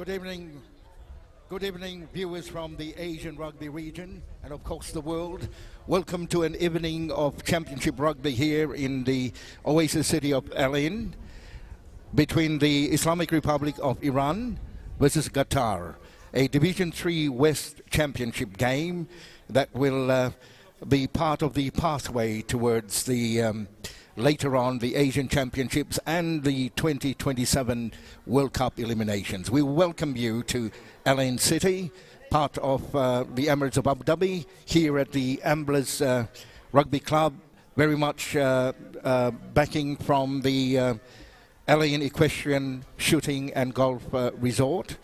Good evening. Good evening, viewers from the Asian rugby region and, of course, the world. Welcome to an evening of championship rugby here in the oasis city of Ain between the Islamic Republic of Iran versus Qatar, a Division 3 West Championship game that will be part of the pathway towards the later on the Asian Championships and the 2027 World Cup eliminations. We welcome you to Ain City, part of the Emirates of Abu Dhabi, here at the Amblers Rugby Club, very much backing from the Ain Equestrian Shooting and Golf Resort.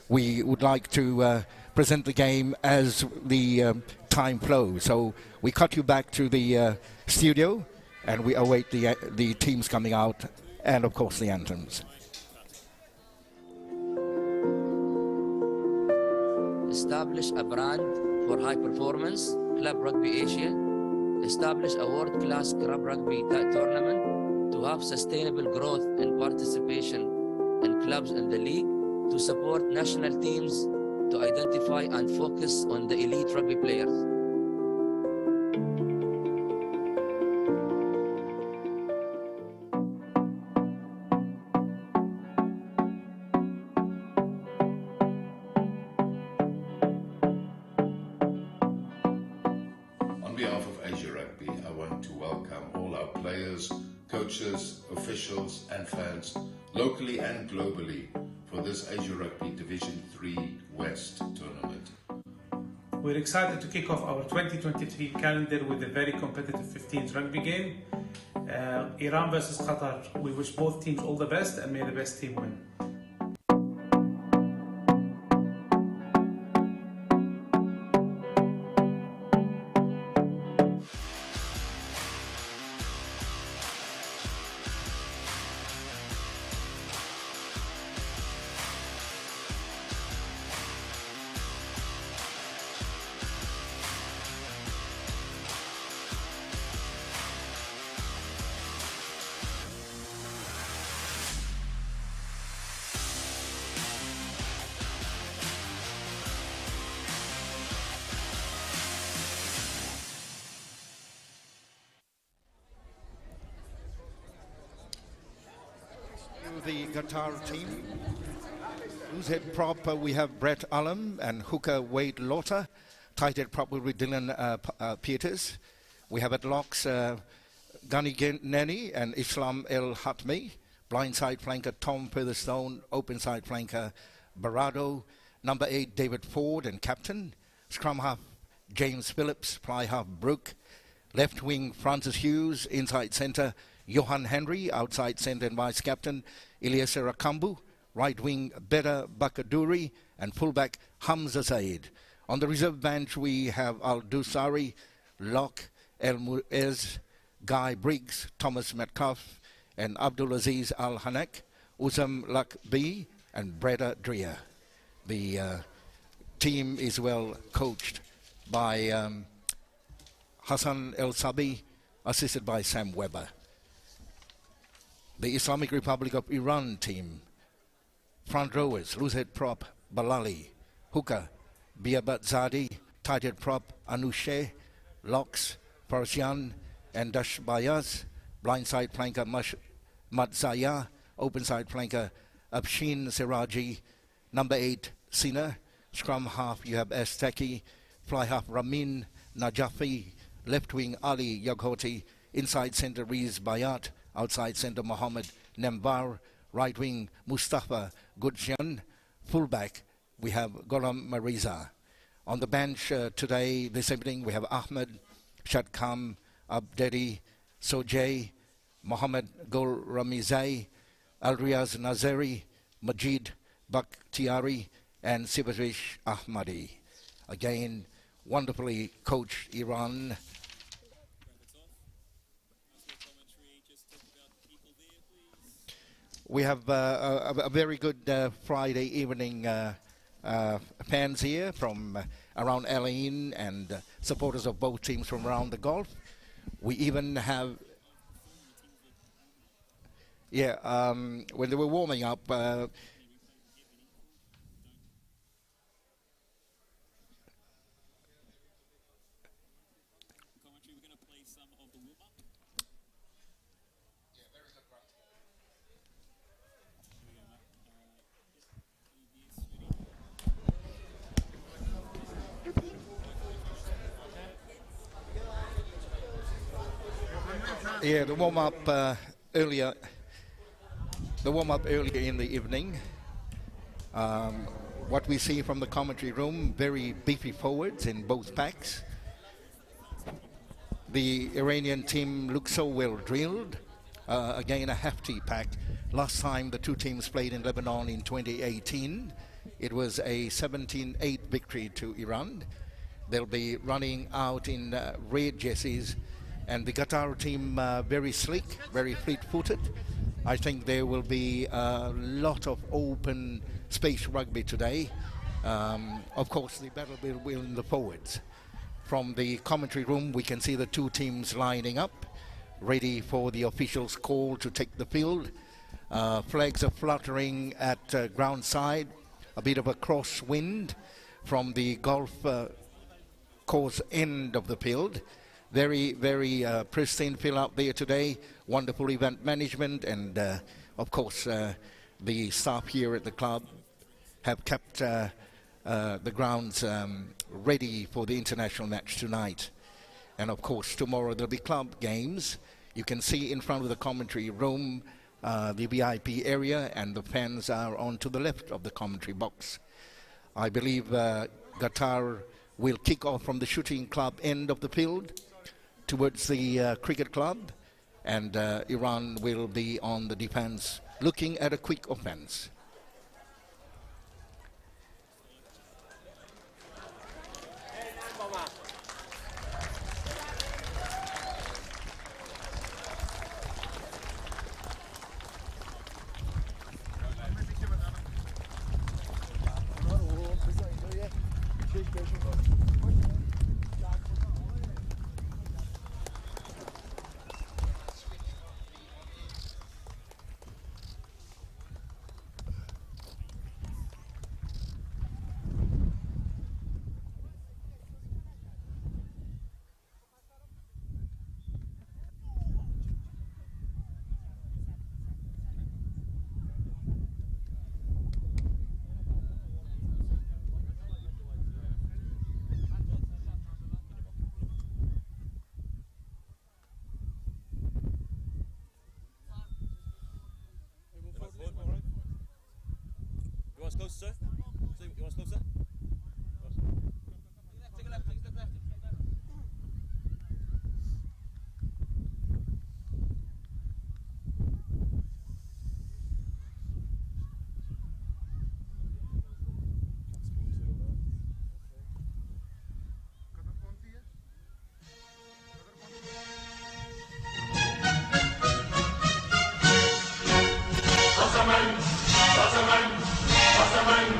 We would like to present the game as the time flows. So we cut you back to the studio, and we await the teams coming out and, of course, the anthems. Establish a brand for high performance, Club Rugby Asia. Establish a world-class Club Rugby tournament to have sustainable growth and participation in clubs in the league, to support national teams, to identify and focus on the elite rugby players. Coaches, officials and fans, locally and globally, for this Asia Rugby Division 3 West tournament. We're excited to kick off our 2023 calendar with a very competitive 15th rugby game. Iran versus Qatar. We wish both teams all the best and may the best team win. The Qatar team. Who's head prop? We have Brett Ullum and hooker Wade Laughter. Tight head prop will be Dylan Peters. We have at locks Gunny Nenny and Islam El Hatmi. Blindside flanker Tom Featherstone. Open side flanker Barado. Number 8 David Ford and captain. Scrum half James Phillips. Fly half Brooke. Left wing Francis Hughes. Inside centre Johan Henry. Outside centre and vice captain Ilyaser Akambu. Right wing Beda Bakaduri and fullback Hamza Said. On the reserve bench we have Al Dusari, Locke, El Muez, Guy Briggs, Thomas Metcalf and Abdulaziz Al Hanek, Uzam Lakbi and Breda Dria. The team is well coached by Hassan El Sabi, assisted by Sam Webber. The Islamic Republic of Iran team. Front rowers, loose head prop Balali, hooker Biabat Zadi, tight head prop Anushe, locks Parsian and Dash Bayaz, blindside flanker Madzaya, open side flanker Abshin Siraji, number 8 Sina, scrum half you have Esteki, fly half Ramin Najafi, left wing Ali Yaghoti, inside centre Riz Bayat, outside centre Mohammed Nembar, right wing Mustafa Gudjan, fullback we have Golam Mariza. On the bench today, this evening, we have Ahmed Shadkam Abdedi Sojay, Mohammed Gul Ramizai, Alriaz Nazeri, Majid Bakhtiari and Sibarish Ahmadi. Again, wonderfully coached Iran. We have a very good Friday evening fans here from around Ain and supporters of both teams from around the Gulf. We even have, when they were warming up, Yeah, the warm-up earlier. The warm-up earlier in the evening. What we see from the commentary room, very beefy forwards in both packs. The Iranian team looks so well drilled. Again, a hefty pack. Last time the two teams played in Lebanon in 2018, it was a 17-8 victory to Iran. They'll be running out in red jerseys, and the Qatar team very sleek, very fleet-footed. I think there will be a lot of open space rugby today. Of course, the battle will be in the forwards. From the commentary room, we can see the two teams lining up, ready for the official's call to take the field. Flags are fluttering at ground side. A bit of a crosswind from the golf course end of the field. Very, very pristine field out there today. Wonderful event management, and of course the staff here at the club have kept the grounds ready for the international match tonight. And of course tomorrow there'll be club games. You can see in front of the commentary room the VIP area, and the fans are on to the left of the commentary box. I believe Qatar will kick off from the shooting club end of the field towards the cricket club, and Iran will be on the defense looking at a quick offense. Closer, sir? You want us closer? Take a left, take a step left.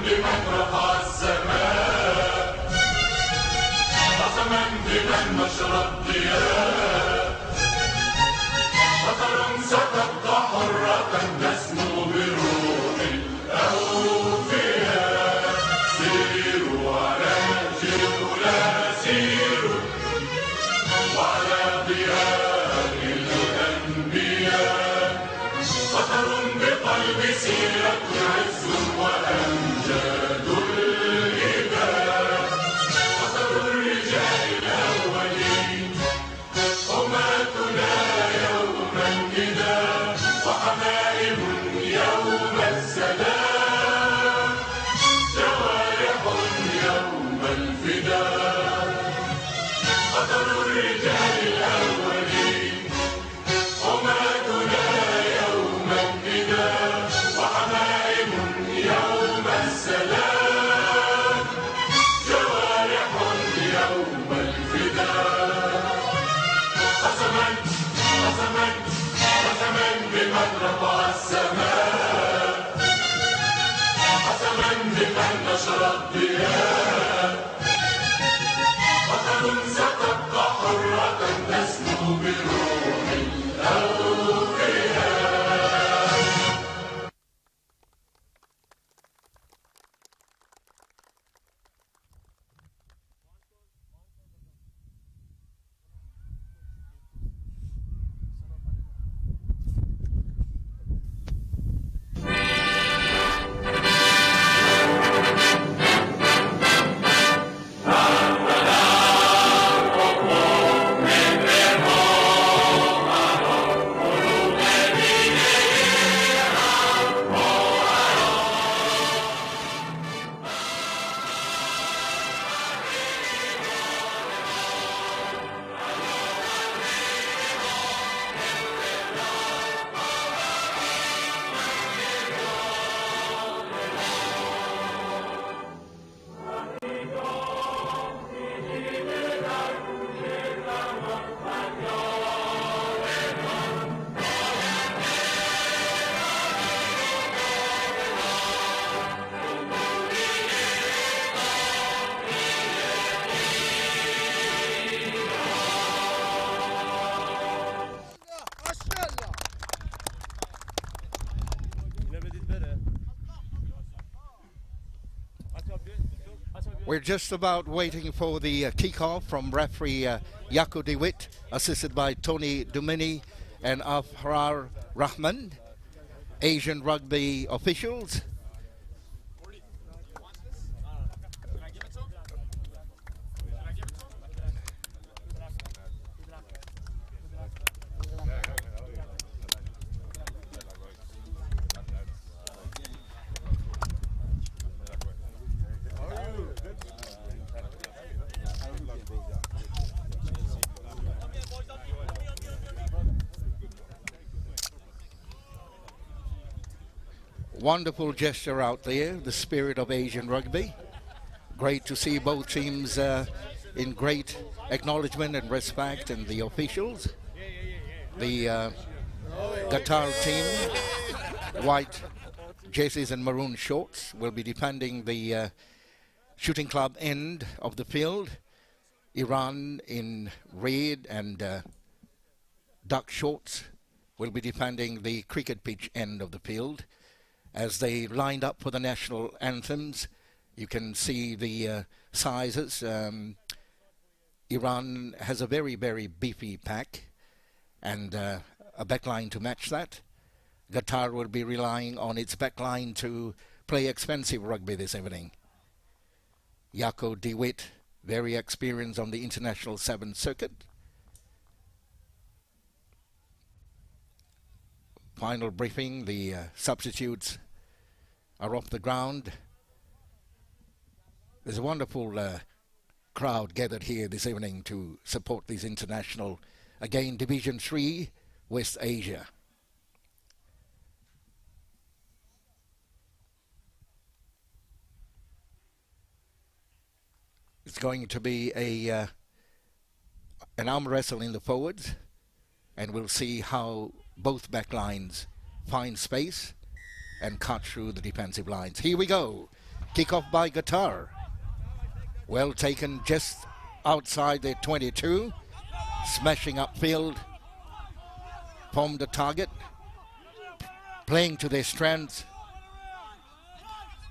لمن رفع السماء قسما لمن نشر الضياء قطر ستبقى حرة تسمو بروح الأوفياء سيروا على جبلا سيروا وعلى ضياء الأنبياء قطر بقلب سيرة عز وأمجاد الإباء قطر الرجال الأولين حماتنا يوم النداء وحمائم يوم السلام جوارح يوم الفداء قطر الرجال الأولين حماتنا يوم النداء وحمائم يوم السلام جوارح يوم الفداء قسما قسما قسما بمن رفع السماء قسما بمن نشر الضياء قطر ستبقى حرة تسمو بروح الأوفياء. We're just about waiting for the kickoff from referee Yako DeWitt, assisted by Tony Dumini and Afrar Rahman, Asian rugby officials. Wonderful gesture out there, the spirit of Asian rugby. Great to see both teams in great acknowledgement and respect, and the officials. The Qatar team, white jerseys and maroon shorts, will be defending the shooting club end of the field. Iran in red and duck shorts will be defending the cricket pitch end of the field. As they lined up for the national anthems, you can see the sizes. Iran has a very, very beefy pack and a backline to match that. Qatar will be relying on its backline to play expensive rugby this evening. Yako DeWitt, very experienced on the International 7 circuit. Final briefing, the substitutes are off the ground. There's a wonderful crowd gathered here this evening to support this international, again, Division 3, West Asia. It's going to be an arm wrestle in the forwards, and we'll see how both back lines find space and cut through the defensive lines. Here we go. Kickoff by Qatar. Well taken just outside their 22. Smashing upfield. Formed the target. Playing to their strengths.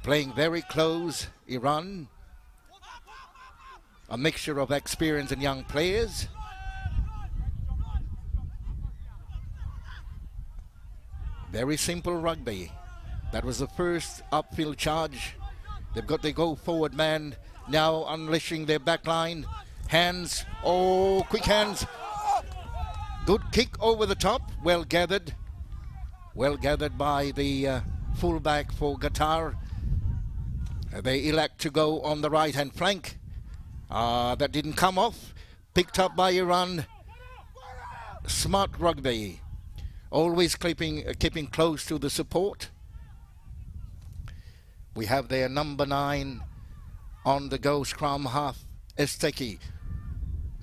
Playing very close. Iran. A mixture of experience and young players. Very simple rugby. That was the first upfield charge. They've got their go forward man now unleashing their back line. Hands, oh, quick hands. Good kick over the top, well gathered. Well gathered by the fullback for Qatar. They elect to go on the right hand flank. That didn't come off. Picked up by Iran. Smart rugby. Always keeping close to the support. We have their number 9 on the go, scrum half, Esteki,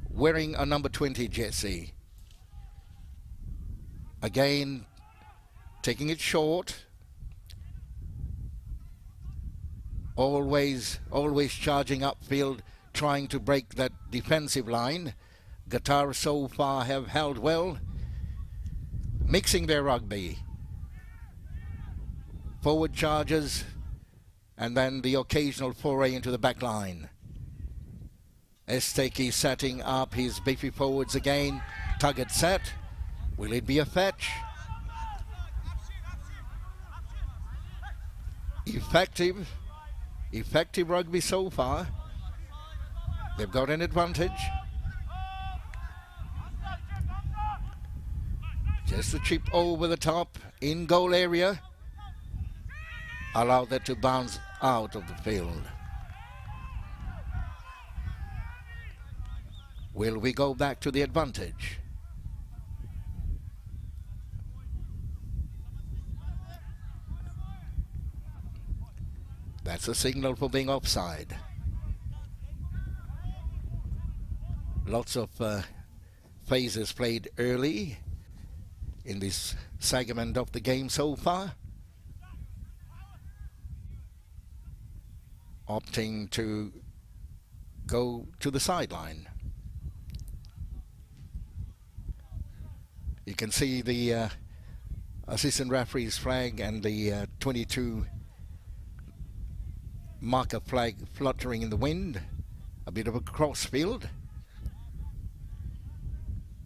wearing a number 20 jersey. Again, taking it short. Always charging upfield, trying to break that defensive line. Qatar so far have held well, mixing their rugby. Forward charges, and then the occasional foray into the back line. Esteki setting up his beefy forwards again. Target set. Will it be a fetch? Effective rugby so far. They've got an advantage. Just a chip over the top in goal area. Allow that to bounce out of the field. Will we go back to the advantage? That's a signal for being offside. Lots of phases played early in this segment of the game so far. Opting to go to the sideline. You can see the assistant referee's flag and the 22 marker flag fluttering in the wind. A bit of a crossfield.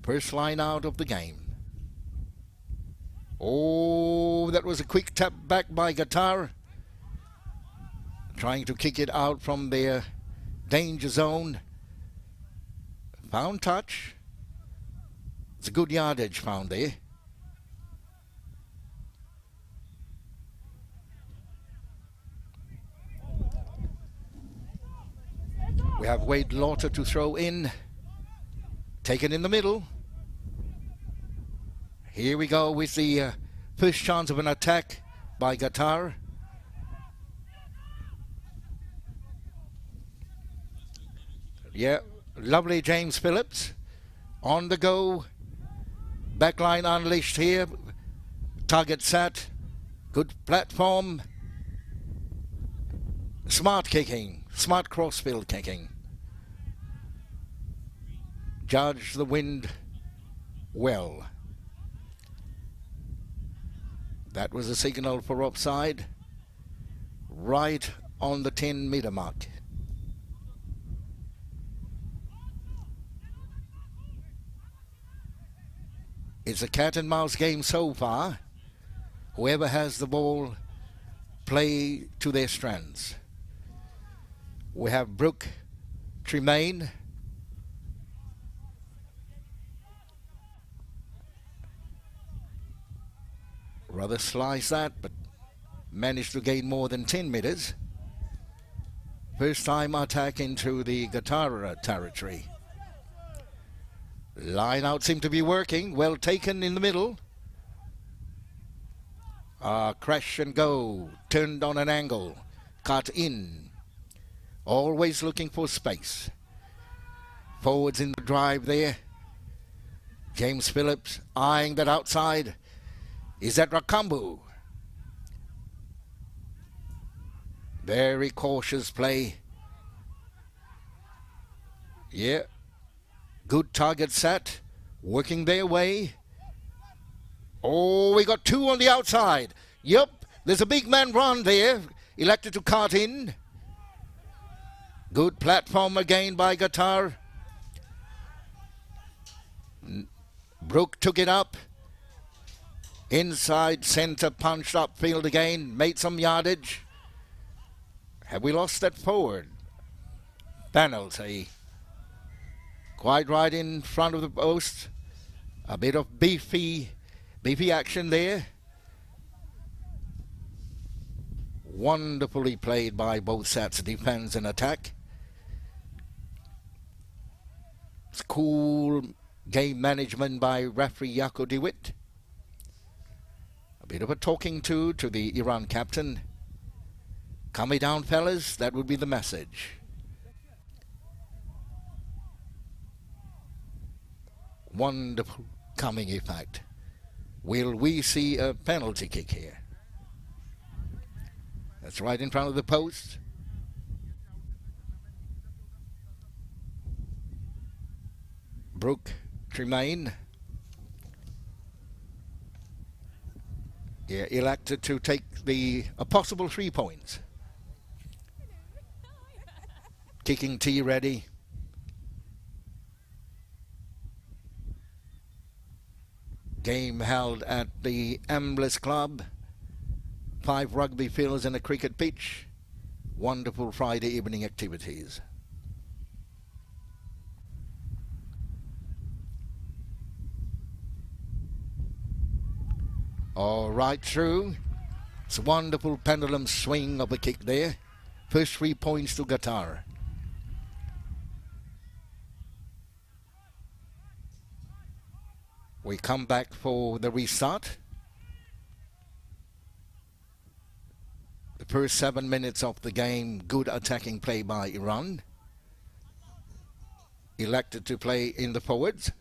First line out of the game. Oh, that was a quick tap back by Qatar. Trying to kick it out from their danger zone. Found touch. It's a good yardage found there. We have Wade Laughter to throw in. Taken in the middle. Here we go with the first chance of an attack by Qatar. Yeah, lovely James Phillips. On the go. Backline unleashed here. Target set. Good platform. Smart kicking. Smart crossfield kicking. Judge the wind well. That was a signal for offside. Right on the 10-meter mark. It's a cat and mouse game so far. Whoever has the ball, play to their strengths. We have Brooke Tremaine. Rather slice that, but managed to gain more than 10 meters. First time attack into the Qatar territory. Line out seemed to be working. Well taken in the middle. Crash and go. Turned on an angle. Cut in. Always looking for space. Forwards in the drive there. James Phillips eyeing that outside. Is that Rakambu? Very cautious play. Yeah. Good target set. Working their way. Oh, we got two on the outside. Yep. There's a big man run there. Elected to cut in. Good platform again by Qatar. Brooke took it up. Inside centre, punched upfield again. Made some yardage. Have we lost that forward? Penalty. Quite right in front of the post. A bit of beefy action there. Wonderfully played by both sets, defense and attack. It's cool game management by referee Yako DeWitt. A bit of a talking to the Iran captain. Calm me down, fellas. That would be the message. Wonderful calming effect. Will we see a penalty kick here? That's right in front of the post. Brooke Tremaine. Yeah, elected to take a possible 3 points. Kicking tee ready. Game held at the Ambless Club. 5 rugby fields and a cricket pitch. Wonderful Friday evening activities. All right through. It's a wonderful pendulum swing of a kick there. First 3 points to Qatar. We come back for the restart. The first 7 minutes of the game, good attacking play by Iran. Elected to play in the forwards.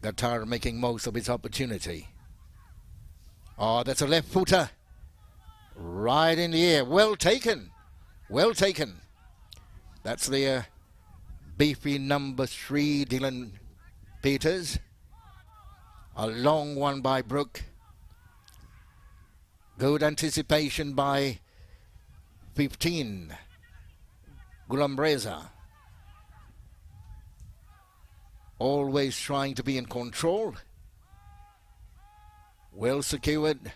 Qatar making most of its opportunity. Oh, that's a left footer. Right in the air. Well taken. Well taken. That's the beefy number 3, Dylan Peters. A long one by Brooke. Good anticipation by 15, Gulamreza. Always trying to be in control. Well secured.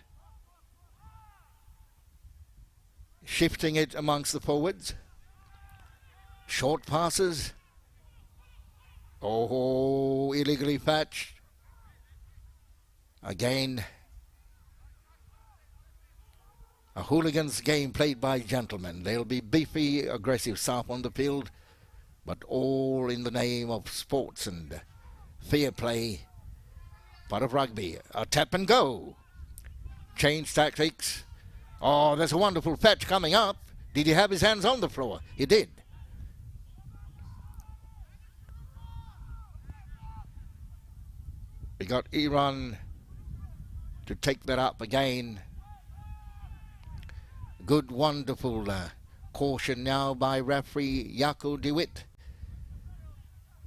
Shifting it amongst the forwards. Short passes. Oh, illegally patched. Again, a hooligans game played by gentlemen. They'll be beefy, aggressive staff on the field, but all in the name of sports and fair play. Part of rugby. A tap and go. Change tactics. Oh, there's a wonderful fetch coming up. Did he have his hands on the floor? He did. We got Iran to take that up again. Good, wonderful caution now by referee Yako DeWitt.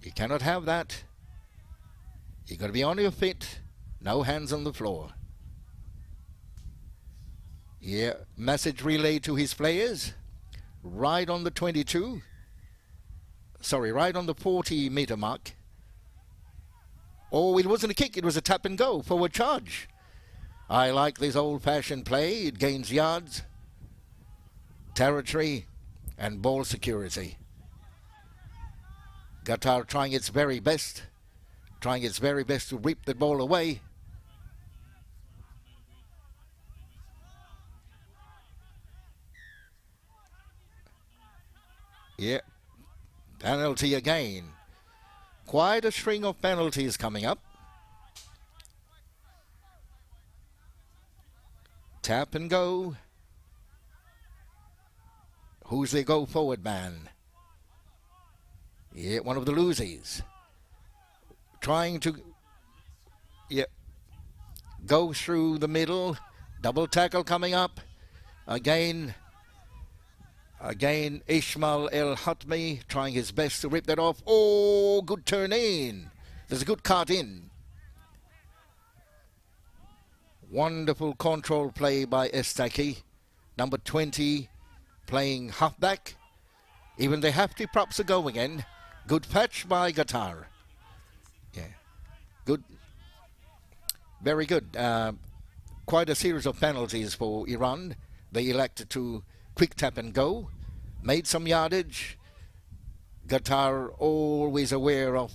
You cannot have that. You've got to be on your feet. No hands on the floor. Yeah, message relayed to his players. Right on the 22. Sorry, right on the 40-meter mark. Oh, it wasn't a kick. It was a tap and go. Forward charge. I like this old-fashioned play. It gains yards, territory, and ball security. Qatar trying its very best. Trying its very best to rip the ball away. Yeah. Penalty again. Quite a string of penalties coming up. Tap and go. Who's the go forward man? Yeah, one of the losies. Trying to go through the middle. Double tackle coming up. Again, Ishmael El Hatmi trying his best to rip that off. Oh, good turn in. There's a good cut in. Wonderful control play by Estaki. Number 20 playing halfback. Even the hefty props are going in. Good fetch by Qatar. Yeah, good. Very good. Quite a series of penalties for Iran. They elected to quick tap and go. Made some yardage. Qatar always aware of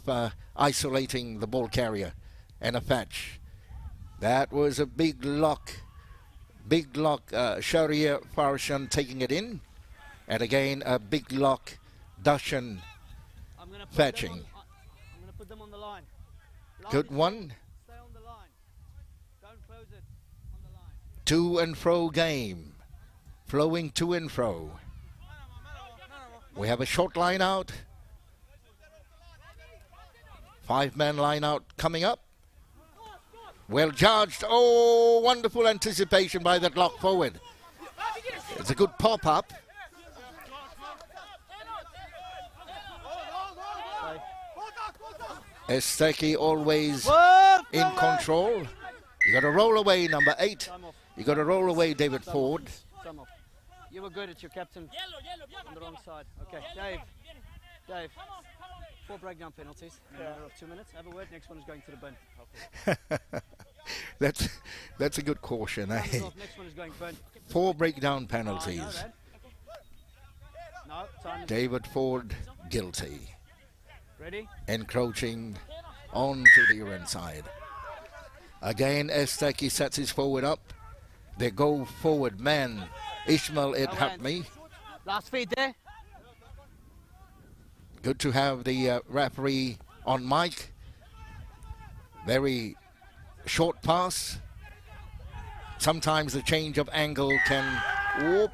isolating the ball carrier and a fetch. That was a big lock. Sharia Farshan taking it in. And again, a big lock. Dashan fetching. I'm going to put them on the line. Good one. Stay on the line. Don't close it on the line. To and fro game. Flowing to and fro. We have a short line out. 5-man line out coming up. Well judged. Oh, wonderful anticipation by that lock forward. It's a good pop-up. Esteki always in control. You got to roll away, number 8. You got to roll away, David Ford. You were good at your captain on the wrong side. Okay, Dave. 4 breakdown penalties in a matter of 2 minutes. Have a word. Next one is going to the bin. That's a good caution, eh? Next one is going bin. 4 breakdown penalties. No, time is David Ford guilty. ready. Encroaching onto the Iran side. Again, Esteki sets his forward up. They go forward man. Ishmael Ed Hatmi. Last feed there. Good to have the referee on mic. Very short pass. Sometimes the change of angle can whoop.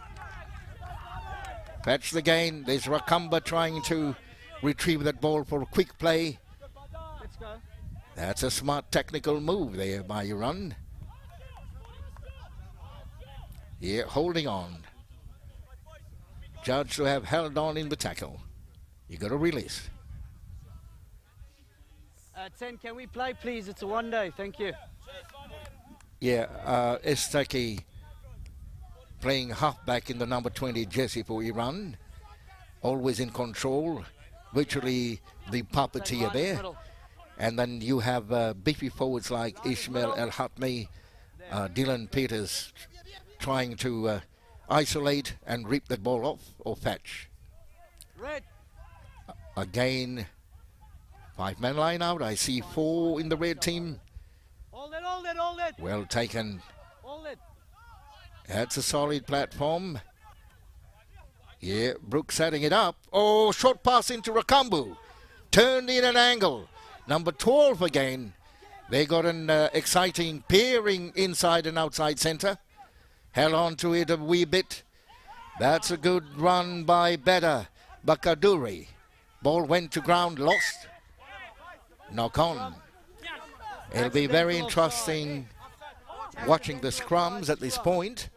Fetch the gain. There's Rakamba trying to retrieve that ball for a quick play. Let's go. That's a smart technical move there by Iran. Yeah, holding on. Judged to have held on in the tackle. You got to release. 10, can we play, please? It's a one day. Thank you. Yeah, Esteki playing halfback in the number 20 jersey for Iran. Always in control, virtually the puppeteer there. And then you have beefy forwards like Ismail El-Hatmi, Dylan Peters trying to isolate and rip the ball off or fetch. Again, 5-man line out. I see 4 in the red team. Hold it. Well taken. Hold it. That's a solid platform. Yeah, Brooks setting it up. Oh, short pass into Rakambu. Turned in an angle. Number 12 again. They got an exciting pairing inside and outside centre. Held on to it a wee bit. That's a good run by Beda Bakaduri. Ball went to ground, lost. Knock on. It'll be very interesting watching the scrums at this point.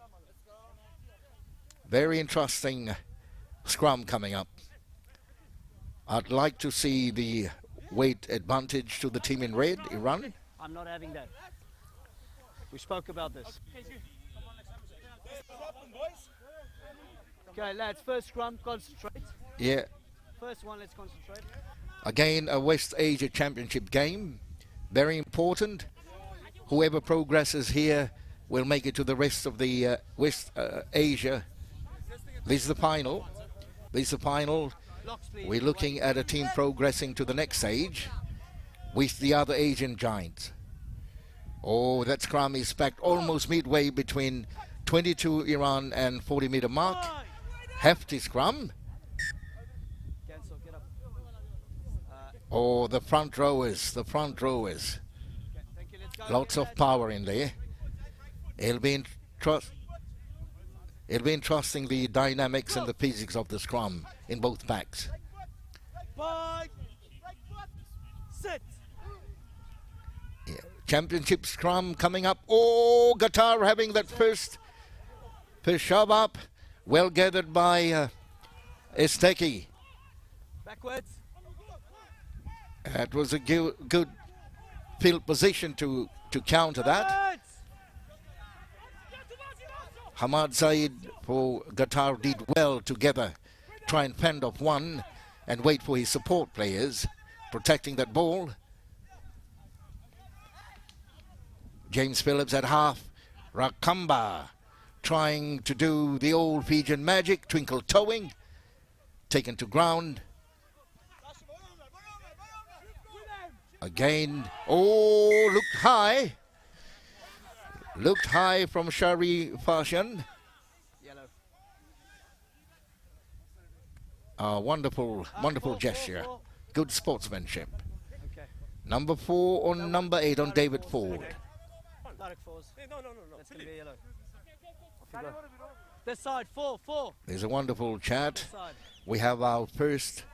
Very interesting scrum coming up. I'd like to see the weight advantage to the team in red, Iran. I'm not having that. We spoke about this. Okay, lads, first scrum, concentrate. Yeah. First one, let's concentrate. Again, a West Asia Championship game. Very important. Whoever progresses here will make it to the rest of the West Asia. This is the final. We're looking at a team progressing to the next stage with the other Asian giants. Oh, that scrum is packed almost midway between 22 Iran and 40-meter mark. Hefty scrum. Oh, the front rowers. Lots of power in there. It'll be interesting the dynamics and the physics of the scrum in both packs. Yeah. Championship scrum coming up. Oh, Qatar having that first shove up. Well gathered by Esteki. Backwards. That was a good field position to counter that. Hamad Zaid for Qatar did well together. Try and fend off one and wait for his support players protecting that ball. James Phillips at half. Rakamba trying to do the old Fijian magic. Twinkle towing. Taken to ground. Again. Oh, looked high. Looked high from Shari Fashion. Wonderful gesture. Good sportsmanship. Okay. Number 4 on number 8 on David Ford. Direct fours. No. That's going to be a yellow. Off you go. This side, 4. There's a wonderful chat. This side. We have our first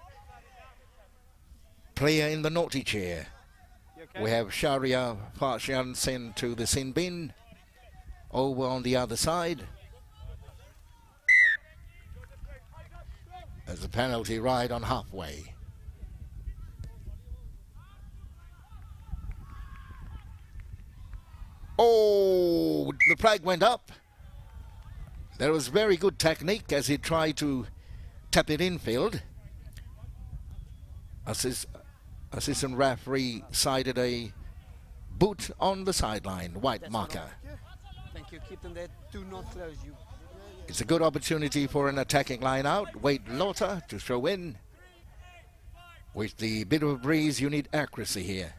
player in the naughty chair. You okay? We have Sharia Fashion sent to the sin bin. Over on the other side. There's a penalty right on halfway. Oh, the flag went up. There was very good technique as he tried to tap it infield. Assistant referee cited a boot on the sideline, white That's marker. Thank you. Keep them there. Do not close you. It's a good opportunity for an attacking line out. Wade Lotta to throw in. With the bit of a breeze, you need accuracy here.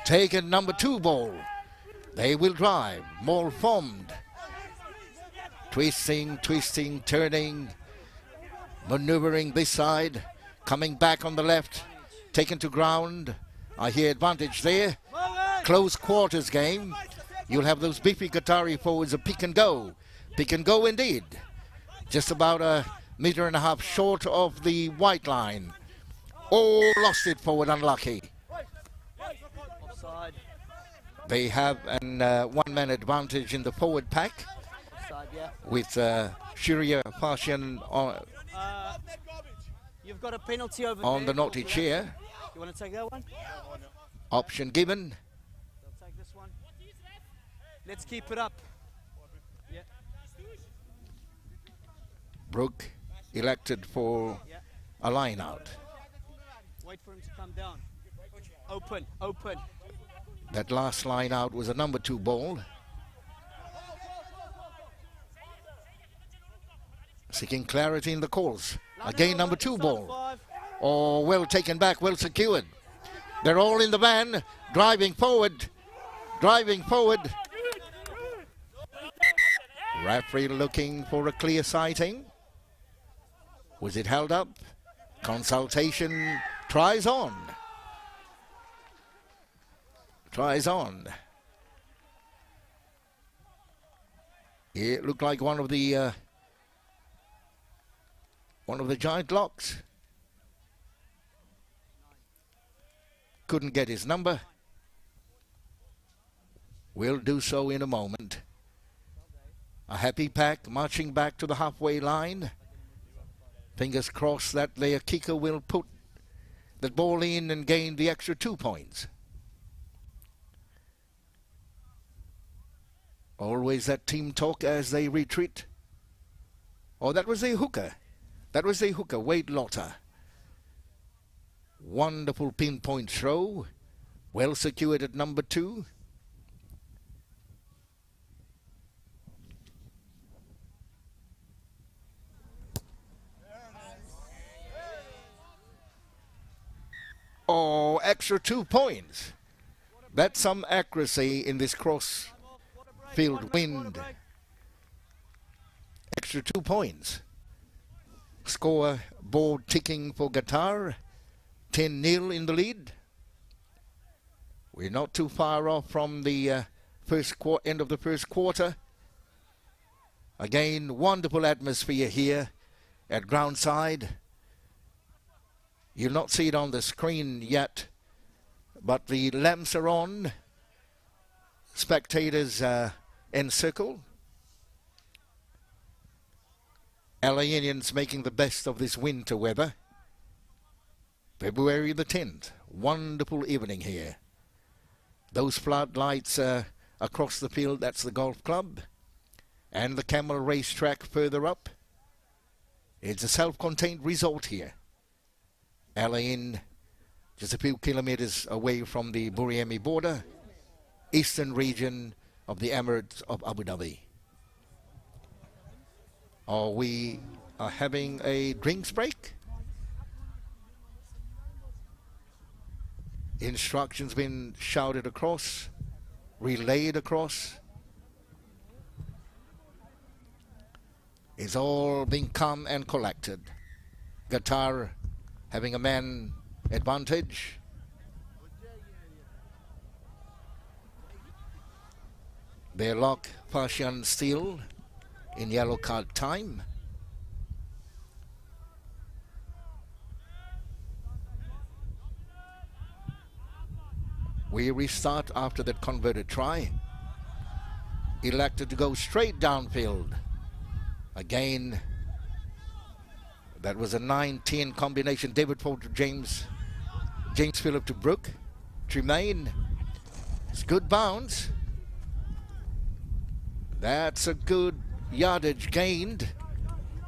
Taken number 2 ball. They will drive. More formed. Twisting, turning. Maneuvering this side. Coming back on the left. Taken to ground. I hear advantage there. Close quarters game. You'll have those beefy Qatari forwards a pick and go. Pick and go indeed. Just about a metre and a half short of the white line. Oh, lost it forward, unlucky. Offside. They have an one-man advantage in the forward pack. Offside, yeah. With Shiria Fashian You've got a penalty over on there. the naughty chair. You want to take that one? Option given. They'll take this one. Let's keep it up. Yeah. Brooke elected for a line out. Wait for him to come down. Open, open. That last line out was a number 2 ball. Seeking clarity in the calls. Again, number 2 ball. Oh, well taken back, well secured. They're all in the van, driving forward. Driving forward. Referee looking for a clear sighting. Was it held up? Consultation tries on. Tries on. It looked like one of the giant locks. Couldn't get his number. We'll do so in a moment. A happy pack marching back to the halfway line. Fingers crossed that their kicker will put the ball in and gain the extra 2 points. Always that team talk as they retreat. Oh, that was a hooker. That was a hooker, Wade Lotter. Wonderful pinpoint throw. Well secured at number 2. Oh, extra 2 points. That's some accuracy in this cross field wind. Extra 2 points. Score board ticking for Qatar. 10-0 in the lead. We're not too far off from the end of the first quarter. Again, wonderful atmosphere here at groundside. You'll not see it on the screen yet, but the lamps are on. Spectators encircle. LA Indians making the best of this winter weather. February the 10th. Wonderful evening here. Those floodlights across the field, that's the golf club. And the Camel racetrack further up. It's a self-contained resort here. LA Inn, just a few kilometers away from the Buriemi border, eastern region of the Emirates of Abu Dhabi. Oh, we are having a drinks break. Instructions been shouted across, relayed across. It's all been calm and collected. Qatar having a man advantage. They lock Persian still in yellow card time. We restart after that converted try. Elected to go straight downfield. Again, that was a 9-10 combination. David Ford to James Phillip to Brooke. Tremaine. It's good bounce. That's a good yardage gained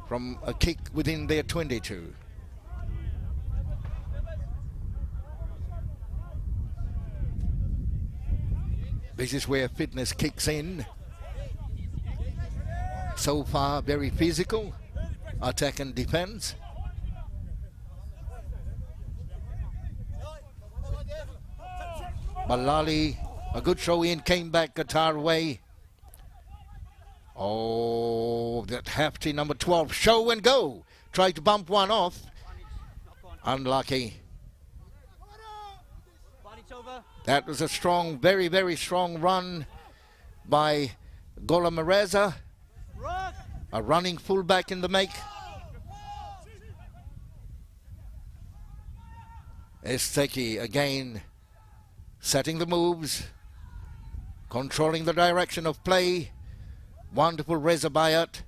from a kick within their 22. This is where fitness kicks in. So far, very physical. Attack and defense. Balali, a good throw in, came back Qatar way. Oh, that hefty number 12, show and go. Tried to bump one off. Unlucky. That was a strong, very, very strong run by Golamareza. A running fullback in the make. Esteki again setting the moves, controlling the direction of play. Wonderful Reza Bayat.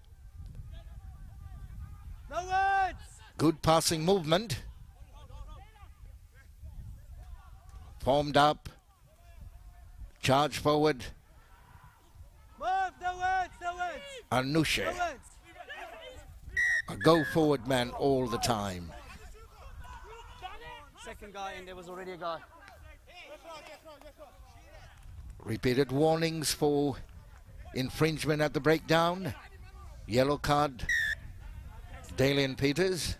Good passing movement. Formed up. Charge forward. Anusha. A go forward man all the time. Second guy in there was already a guy. Repeated warnings for infringement at the breakdown. Yellow card, Dalian Peters.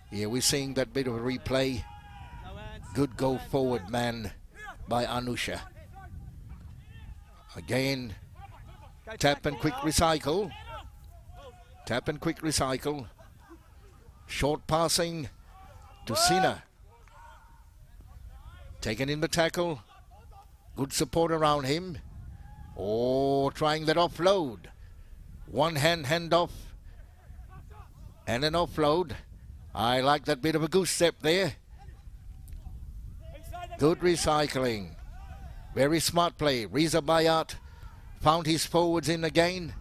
Here we're seeing that bit of a replay. Good go forward man by Anusha. Again, tap and quick recycle. Tap and quick recycle. Short passing to Sina. Taken in the tackle. Good support around him. Oh, trying that offload. One hand handoff. And an offload. I like that bit of a goose step there. Good recycling. Very smart play. Riza Bayat found his forwards in again.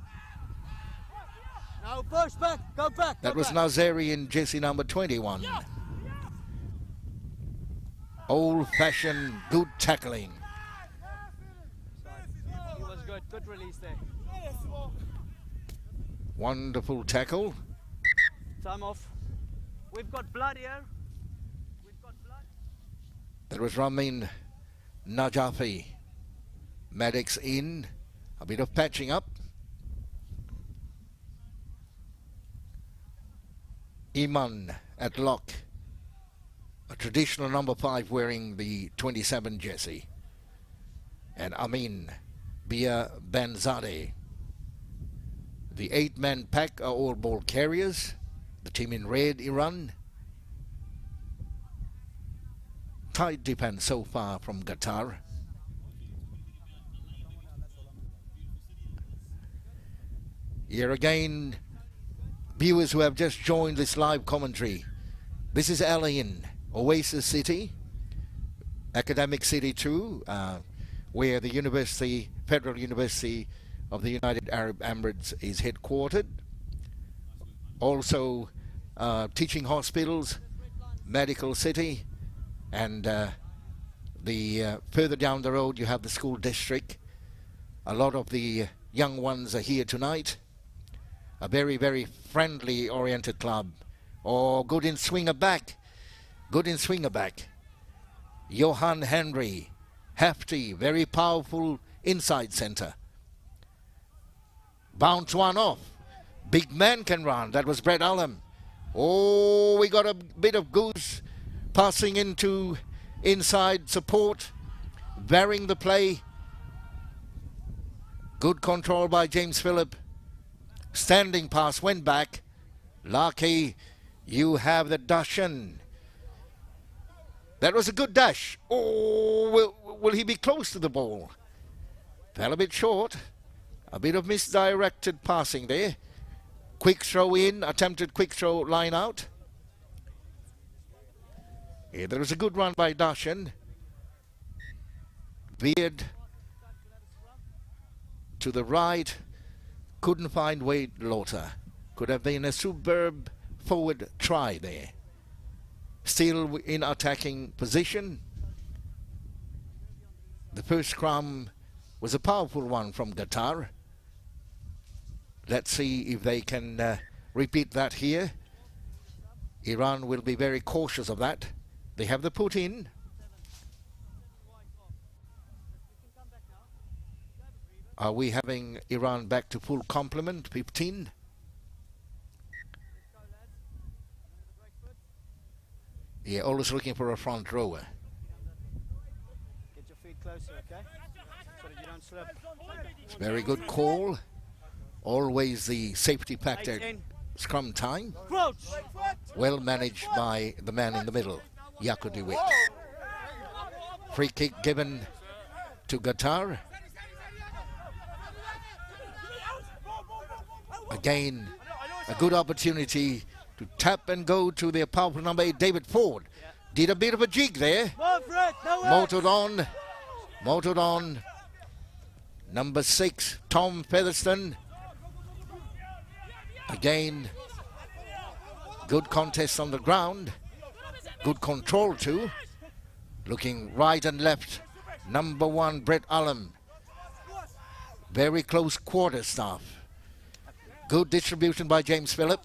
Now push back, go back. That was Nazeri in jersey number 21. Old-fashioned good tackling. He was good, good release there. Wonderful tackle. Time off. We've got blood here. We've got blood. That was Ramin Najafi. Maddox in. A bit of patching up. Iman at lock. A traditional number 5 wearing the 27 jersey. And Amin Bia Banzadeh. The 8-man pack are all ball carriers. The team in red, Iran. Tight defense so far from Qatar. Here again, viewers who have just joined this live commentary. This is Ain Oasis City, academic city too, where the Federal University of the United Arab Emirates is headquartered. Also teaching hospitals, medical city, and further down the road you have the school district. A lot of the young ones are here tonight. A very, very friendly oriented club. Oh, good in swinger back. Good in swinger back. Johan Henry, hefty, very powerful inside centre. Bounce one off. Big man can run. That was Brett Ullum. Oh, we got a bit of goose passing into inside support. Varying the play. Good control by James Phillip. Standing pass went back. Lucky, you have the Dashan. That was a good dash. Oh, will he be close to the ball? Fell a bit short. A bit of misdirected passing there. Quick throw in, attempted quick throw line out. Here there was a good run by Dashan. Veered to the right. Couldn't find Wade Lauter. Could have been a superb forward try there. Still in attacking position. The first scrum was a powerful one from Qatar. Let's see if they can repeat that here. Iran will be very cautious of that. They have the put in. Are we having Iran back to full complement? 15. Yeah, always looking for a front rower. Get your feet closer, okay? So that you don't slip. It's a very good call. Always the safety pact at scrum time. Well managed by the man in the middle, Yakudiwit. Free kick given to Qatar. Again, a good opportunity to tap and go to their powerful number 8, David Ford. Did a bit of a jig there. Motored on. Number 6, Tom Featherstone. Again, good contest on the ground. Good control too. Looking right and left. Number 1, Brett Ullum. Very close quarter staff. Good distribution by James Phillip.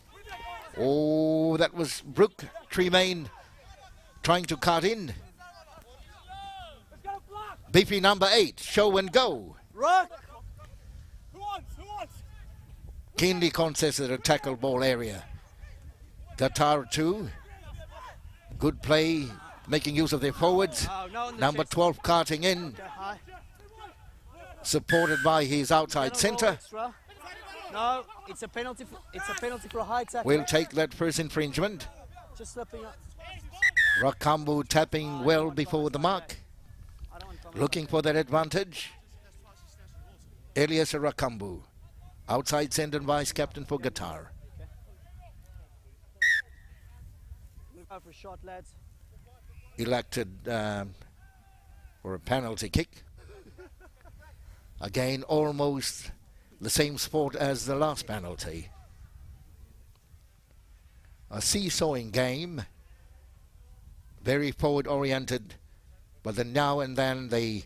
Oh, that was Brooke Tremaine trying to cut in. BP number 8, show and go. Rock. Keenly contested a tackle ball area. Qatar 2. Good play, making use of their forwards. Number 12 carting in. Supported by his outside centre. No, it's a penalty. It's a penalty for a high tackle. We'll take that first infringement. Just slipping up. Rakambu tapping well before the mark. Looking for that advantage. Elias Rakambu, outside centre and vice captain for Qatar. Move out for a shot, lads. Elected for a penalty kick. Again, almost the same sport as the last penalty. A seesawing game. Very forward oriented, but then now and then they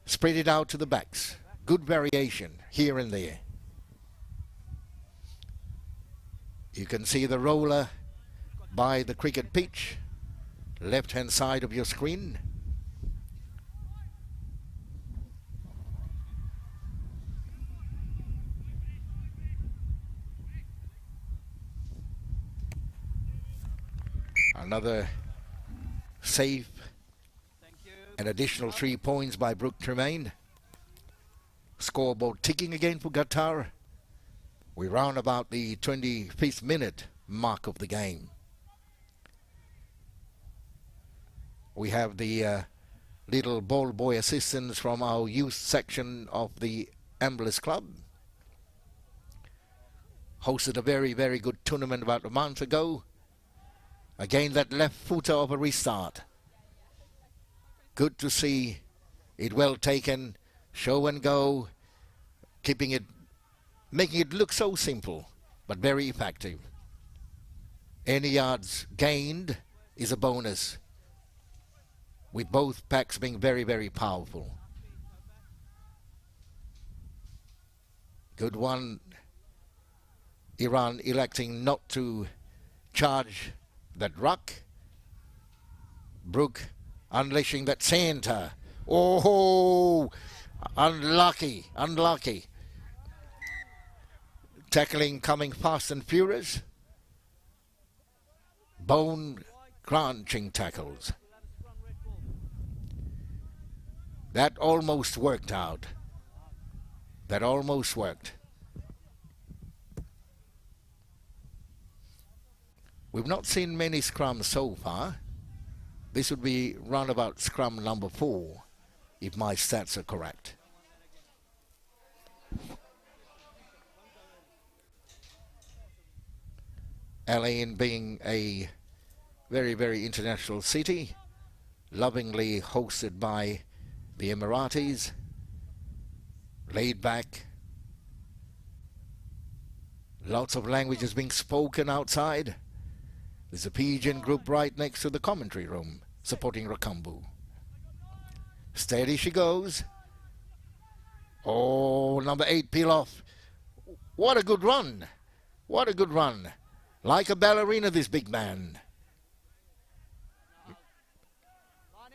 spread it out to the backs. Good variation here and there. You can see the roller by the cricket pitch, left hand side of your screen. Another save. An additional 3 points by Brooke Tremaine. Scoreboard ticking again for Qatar. We're round about the 25th minute mark of the game. We have the little ball boy assistants from our youth section of the Amblers Club. Hosted a very, very good tournament about a month ago. Again, that left footer of a restart. Good to see it well taken, show and go, keeping it, making it look so simple, but very effective. Any yards gained is a bonus, with both packs being very, very powerful. Good one. Iran electing not to charge that ruck. Brooke unleashing that centre. Oh, unlucky, unlucky. Tackling coming fast and furious. Bone crunching tackles. That almost worked out. That almost worked. We've not seen many scrums so far. This would be roundabout scrum number 4, if my stats are correct. Ain being a very, very international city, lovingly hosted by the Emiratis, laid back, lots of languages being spoken outside. There's a Fijian group right next to the commentary room supporting Rakambu. Steady she goes. Oh, number 8 peel off. What a good run. What a good run. Like a ballerina, this big man.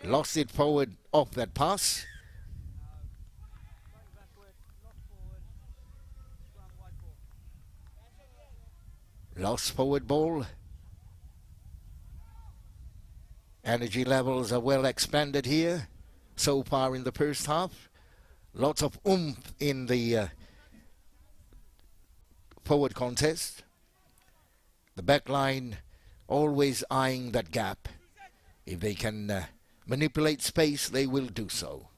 Lost it forward off that pass. Lost forward ball. Energy levels are well expanded here so far in the first half. Lots of oomph in the forward contest. The back line always eyeing that gap. If they can manipulate space, they will do so.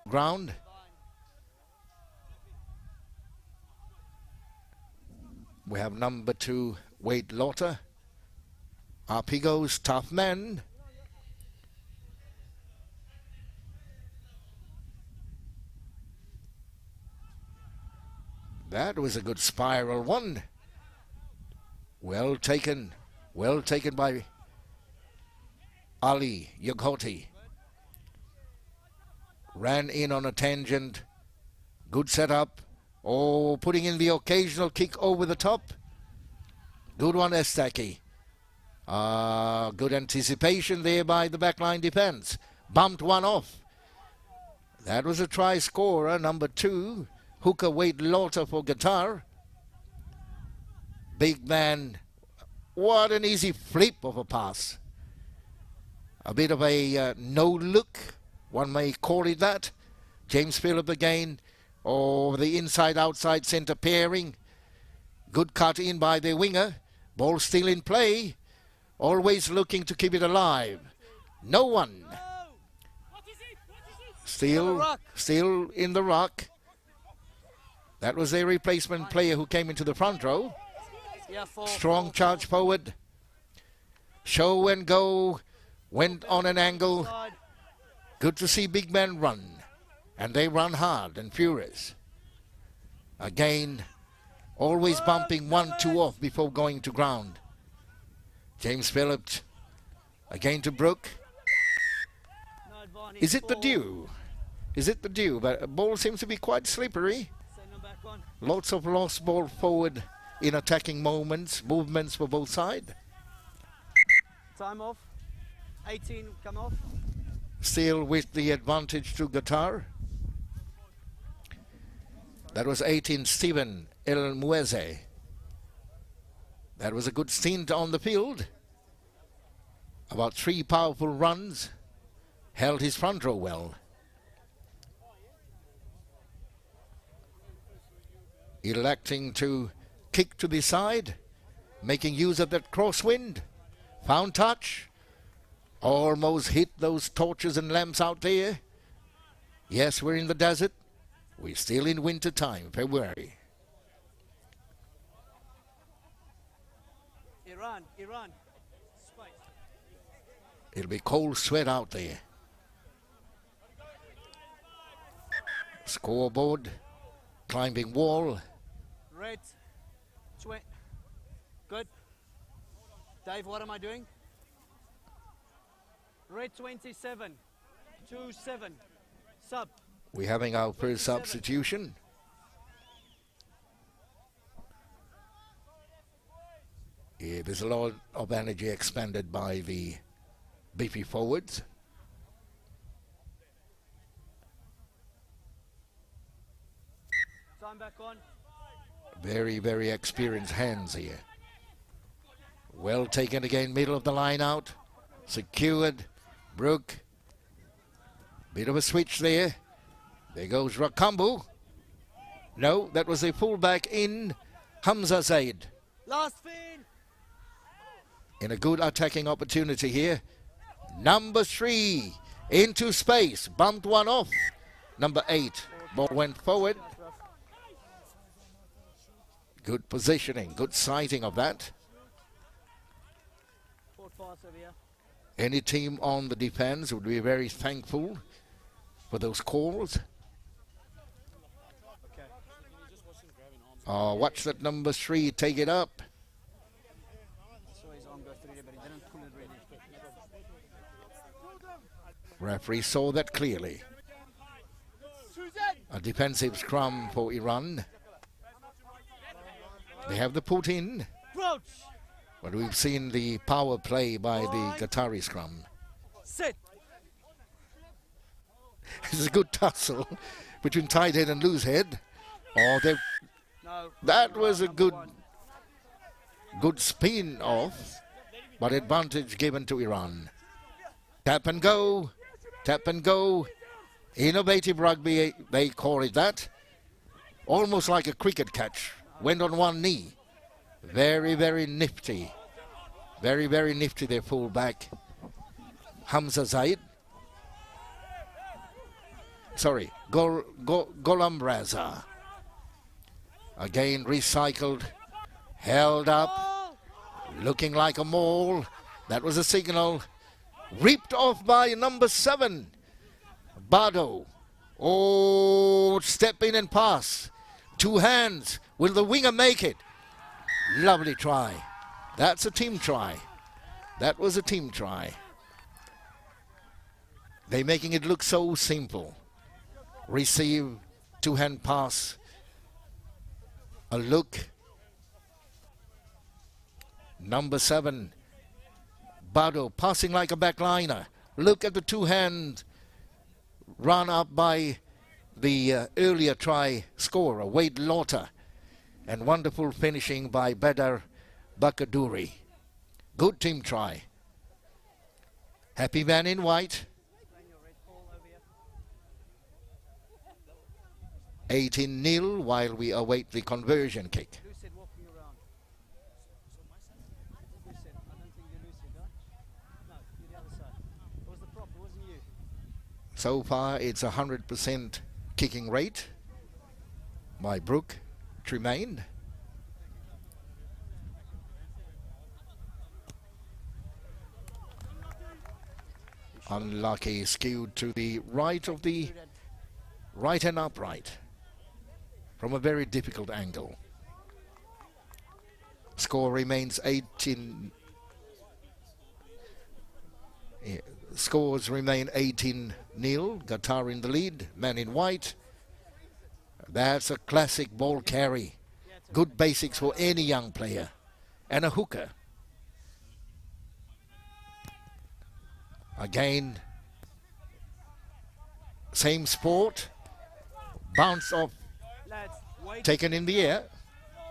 Ground. We have number 2, Wade Lauter. Up he goes, tough man. That was a good spiral one. Well taken by Ali Yoghoti. ran in on a tangent. Good setup. Oh, putting in the occasional kick over the top. Good one, Estaki. Good anticipation there by the backline defense. Bumped one off. That was a try scorer, number 2. Hooker Wade Lauter for Qatar. Big man. What an easy flip of a pass. A bit of a no look, one may call it that. James Phillip again. Oh, the inside-outside centre pairing. Good cut in by the winger. Ball still in play. Always looking to keep it alive. No one. Still in the ruck. That was their replacement player who came into the front row. Strong charge forward. Show and go. Went on an angle. Good to see big men run. And they run hard and furious. Again, always bumping 1-2 off before going to ground. James Phillips again to Brook. Is it the dew? Is it the dew? But the ball seems to be quite slippery. Lots of lost ball forward in attacking movements for both sides. Time off. 18, come off. Still with the advantage to Qatar. That was 18, Stephen El Mueze. That was a good stint on the field. About 3 powerful runs. Held his front row well. Electing to kick to the side. Making use of that crosswind. Found touch. Almost hit those torches and lamps out there. Yes, we're in the desert. We're still in winter time, February. Iran. It'll be cold sweat out there. Scoreboard. Climbing wall. Red. Good. Dave, what am I doing? Red 27. 2-7. Sub. We're having our first substitution. Yeah, there's a lot of energy expended by the beefy forwards. Time back on. Very, very experienced hands here. Well taken again, middle of the line out. Secured. Brook. Bit of a switch there. There goes Rakambu. No, that was a fullback in Hamza Zaid. Last fin. In a good attacking opportunity here. Number 3 into space. Bumped one off. Number 8. Ball went forward. Good positioning. Good sighting of that. Any team on the defense would be very thankful for those calls. Watch that number 3 take it up. Referee saw that clearly. A defensive scrum for Iran. They have the put in. But we've seen the power play by the Qatari scrum. Sit. It's a good tussle between tight head and loose head. That was a good spin off, but advantage given to Iran. Tap and go. Tap and go. Innovative rugby, they call it that. Almost like a cricket catch. Went on one knee. Very, very nifty. Very, very nifty, their fullback. Hamza Zaid. Sorry, Golam Raza. Again recycled. Held up. Looking like a maul. That was a signal. Ripped off by number 7. Bado. Oh, step in and pass. 2 hands. Will the winger make it? Lovely try. That's a team try. That was a team try. They're making it look so simple. Receive, two-hand pass, a look. Number 7, Bado passing like a backliner. Look at the two-hand run up by the earlier try scorer, Wade Laughter. And wonderful finishing by Badar Bakaduri. Good team try. Happy man in white. 18-0 while we await the conversion kick. Lucid walking around. Lucid, I don't think you're lucid, huh? No, you're the other side. It was the prop, it wasn't you. So far it's 100% kicking rate by Brooke Tremaine. Unlucky, skewed to the right of the right and upright from a very difficult angle. Score remains 18. Scores remain 18-0. Qatar in the lead. Man in white. That's a classic ball carry. Good basics for any young player. And a hooker. Again, same sport. Bounce off. Lads, wait. Taken in the air.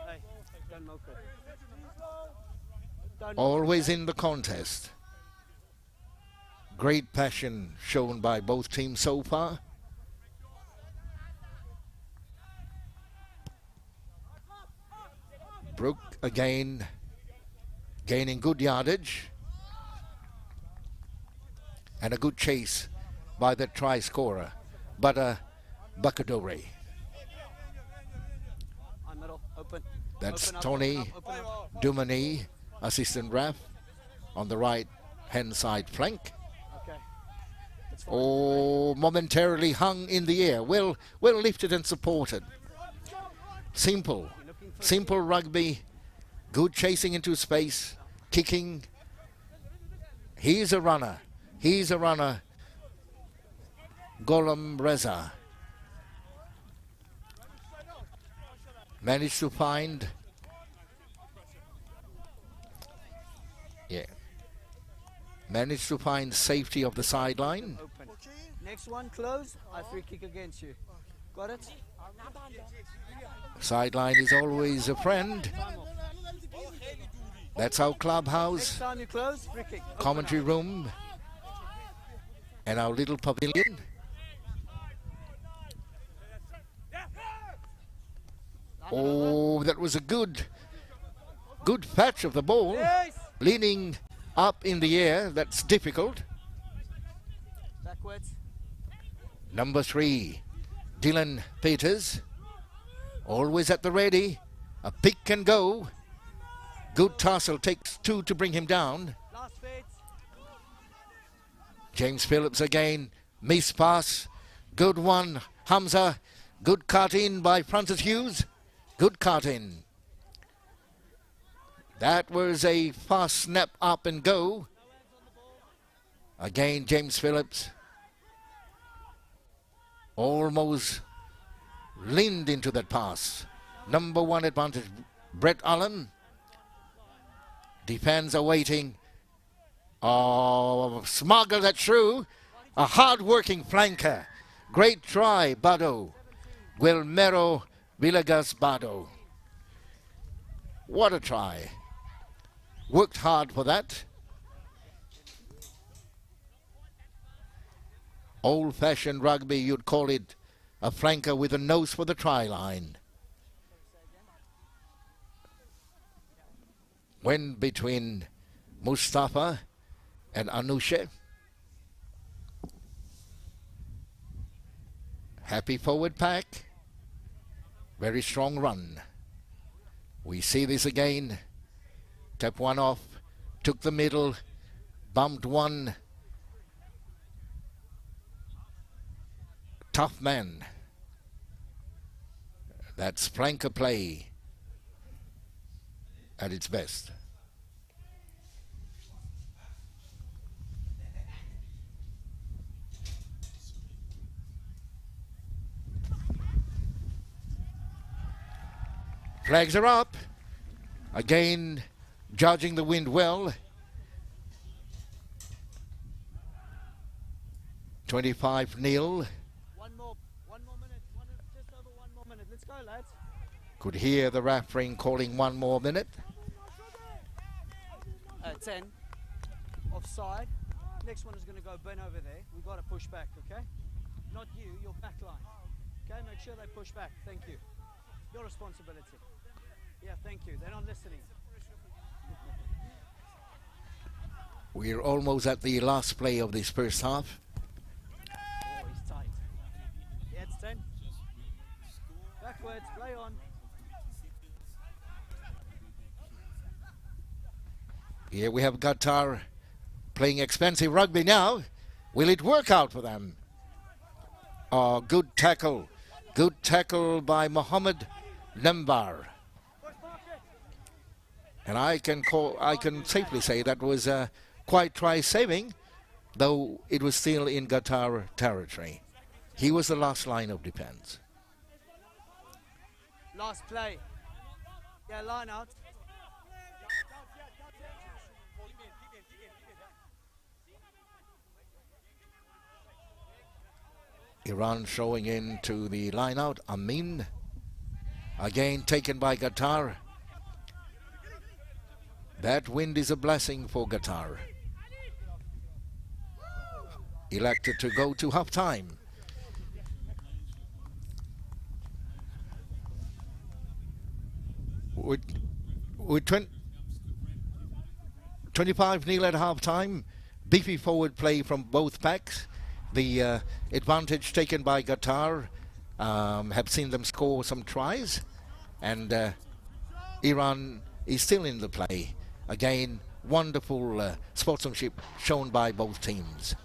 Hey, don't milk it. Don't milk Always in the contest. Great passion shown by both teams so far. Brooke again gaining good yardage. And a good chase by the try scorer, Badar Bakadori. I'm middle, open. That's Open up, Tony open up, open up. Dumani, assistant ref, on the right hand side flank. Okay. That's fine. Oh, momentarily hung in the air. Well lifted and supported. Simple rugby. Good chasing into space. Kicking. He's a runner. Golam Reza. Managed to find. Managed to find safety of the sideline. Open. Next one, close. I free kick against you. Got it? Sideline is always a friend. Time off. That's our Next clubhouse, time you close, free kick. Open commentary up. room, and our little pavilion. Oh, that was a good patch of the ball. Yes. Leaning up in the air, that's difficult. Backwards. Number 3, Dylan Peters. Always at the ready. A pick and go. Good tussle, takes 2 to bring him down. Last fades. James Phillips again, miss pass, good one, Hamza, good cut in by Francis Hughes, good cut in. That was a fast snap up and go. Again James Phillips, almost leaned into that pass. Number 1 advantage, Brett Allen. Defense are waiting. Oh, smuggle that through. A hard-working flanker. Great try, Bado. Guillermo Villegas Bado. What a try. Worked hard for that. Old-fashioned rugby, you'd call it a flanker with a nose for the try line. Went between Mustafa and Anusha. Happy forward pack. Very strong run. We see this again. Tap one off. Took the middle. Bumped one. Tough man. That's flanker play at its best. Flags are up. Again, judging the wind well. 25-0. One more minute. Just over 1 more minute. Let's go, lads. Could hear the referee calling 1 more minute. 10. Offside. Next one is going to go Ben over there. We've got to push back, okay? Not you, your back line. Okay, make sure they push back. Thank you. Your responsibility. Yeah, thank you. They're not listening. We're almost at the last play of this first half. Oh, he's tight. Yeah, it's 10. Backwards, play on. Here we have Qatar playing expensive rugby now. Will it work out for them? Oh, good tackle. Good tackle by Mohammed Lembar. And I can safely say that was quite try-saving, though it was still in Qatar territory. He was the last line of defense. Last play. Yeah, line out. Iran showing into the line out. Amin. Again taken by Qatar. That wind is a blessing for Qatar. Elected to go to half time. With 25-0 at half time. Beefy forward play from both packs. The advantage taken by Qatar, have seen them score some tries, and Iran is still in the play. Again, wonderful sportsmanship shown by both teams.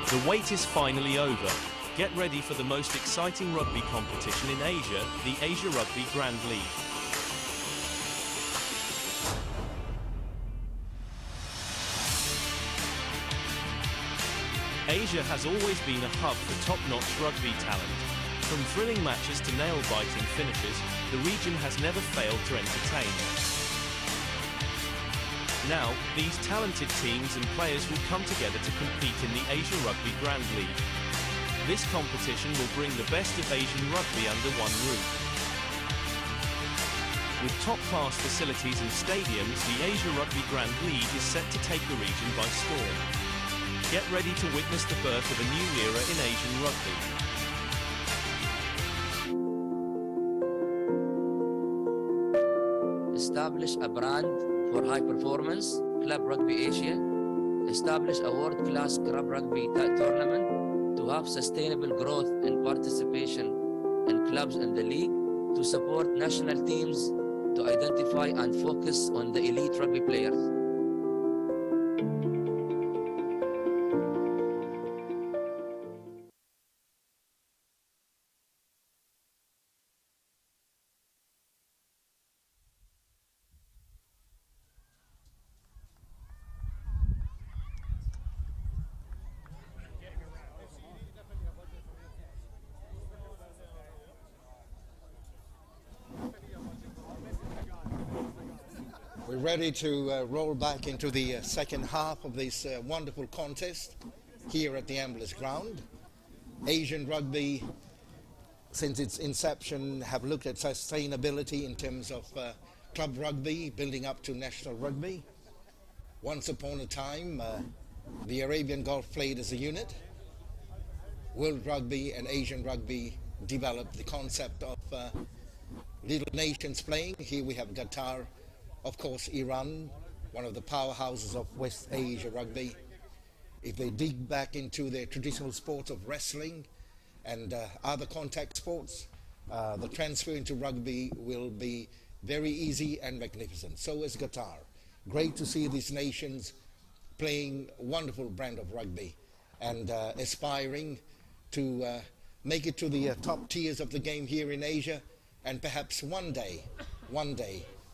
The wait is finally over. Get ready for the most exciting rugby competition in Asia, the Asia Rugby Grand League. Asia has always been a hub for top-notch rugby talent. From thrilling matches to nail-biting finishes, the region has never failed to entertain. Now, these talented teams and players will come together to compete in the Asia Rugby Grand League. This competition will bring the best of Asian rugby under one roof. With top-class facilities and stadiums, the Asia Rugby Grand League is set to take the region by storm. Get ready to witness the birth of a new era in Asian rugby. Establish a brand for high performance, Club Rugby Asia. Establish a world-class Club Rugby tournament to have sustainable growth and participation in clubs in the league, to support national teams, to identify and focus on the elite rugby players. We're ready to roll back into the second half of this wonderful contest here at the Amblers Ground. Asian rugby, since its inception, have looked at sustainability in terms of club rugby, building up to national rugby. Once upon a time, the Arabian Gulf played as a unit. World rugby and Asian rugby developed the concept of little nations playing. Here we have Qatar, of course Iran, one of the powerhouses of West Asia rugby. If they dig back into their traditional sports of wrestling and other contact sports, the transfer into rugby will be very easy and magnificent. So is Qatar. Great to see these nations playing a wonderful brand of rugby and aspiring to make it to the top tiers of the game here in Asia, and perhaps one day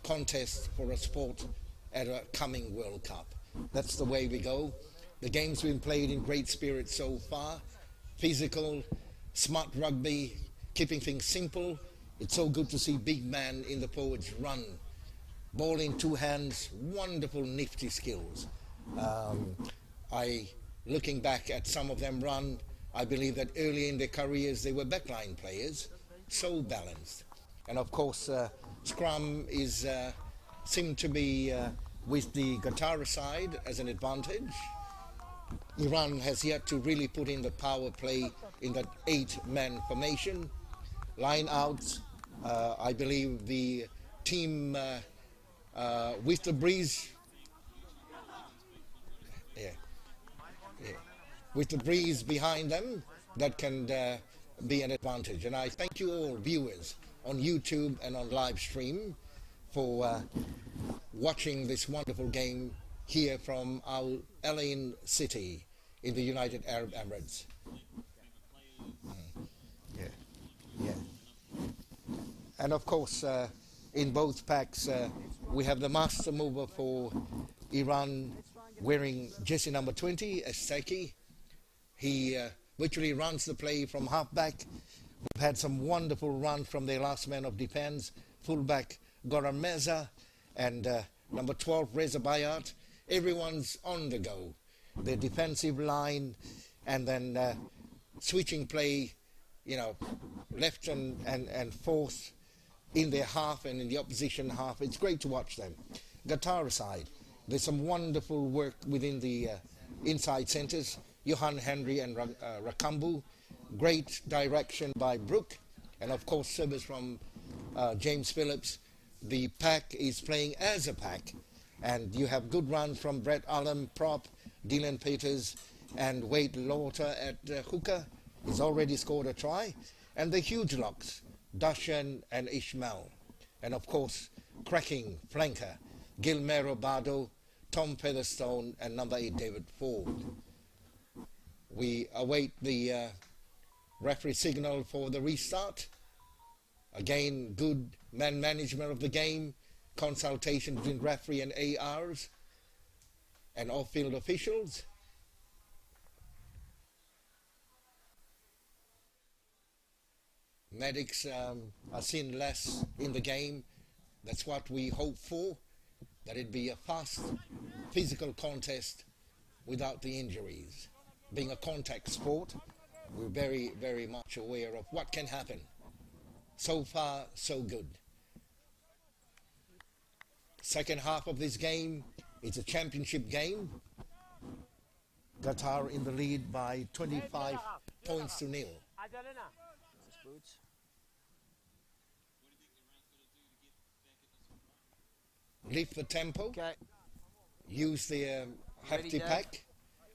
contest for a sport at a coming World Cup. That's the way we go. The game's been played in great spirit so far. Physical, smart rugby, keeping things simple. It's so good to see big man in the forwards run. Ball in two hands, wonderful nifty skills. Looking back at some of them run, I believe that early in their careers they were backline players, so balanced. And of course, scrum is seemed to be with the Qatar side as an advantage. Iran has yet to really put in the power play in that 8-man formation. Line out, I believe the team with the breeze, with the breeze behind them, that can be an advantage. And I thank you all viewers on YouTube and on live stream for watching this wonderful game here from our Ain city in the United Arab Emirates. And of course, in both packs, we have the master mover for Iran wearing jersey number 20, Esteki. He virtually runs the play from halfback. We've had some wonderful runs from their last man of defense, fullback Goran Meza, and number 12, Reza Bayat. Everyone's on the go. Their defensive line, and then switching play, you know, left and fourth in their half and in the opposition half. It's great to watch them. Qatar side, there's some wonderful work within the inside centres. Johan Henry and Rakambu. Great direction by Brooke, and of course service from James Phillips. The pack is playing as a pack, and you have good runs from Brett Allen, prop, Dylan Peters, and Wade Laughter at hooker. He's already scored a try. And the huge locks, Dashan and Ishmael. And of course, cracking flanker, Gilmero Bardo, Tom Featherstone, and number 8, David Ford. We await the referee signal for the restart. Again, good man management of the game, consultation between referee and ARs and off-field officials. Medics are seen less in the game. That's what we hope for, that it be a fast physical contest without the injuries. Being a contact sport, we're very, very much aware of what can happen. So far, so good. Second half of this game, it's a championship game. Qatar in the lead by 25 points to 0. Lift the tempo, use the hefty pack,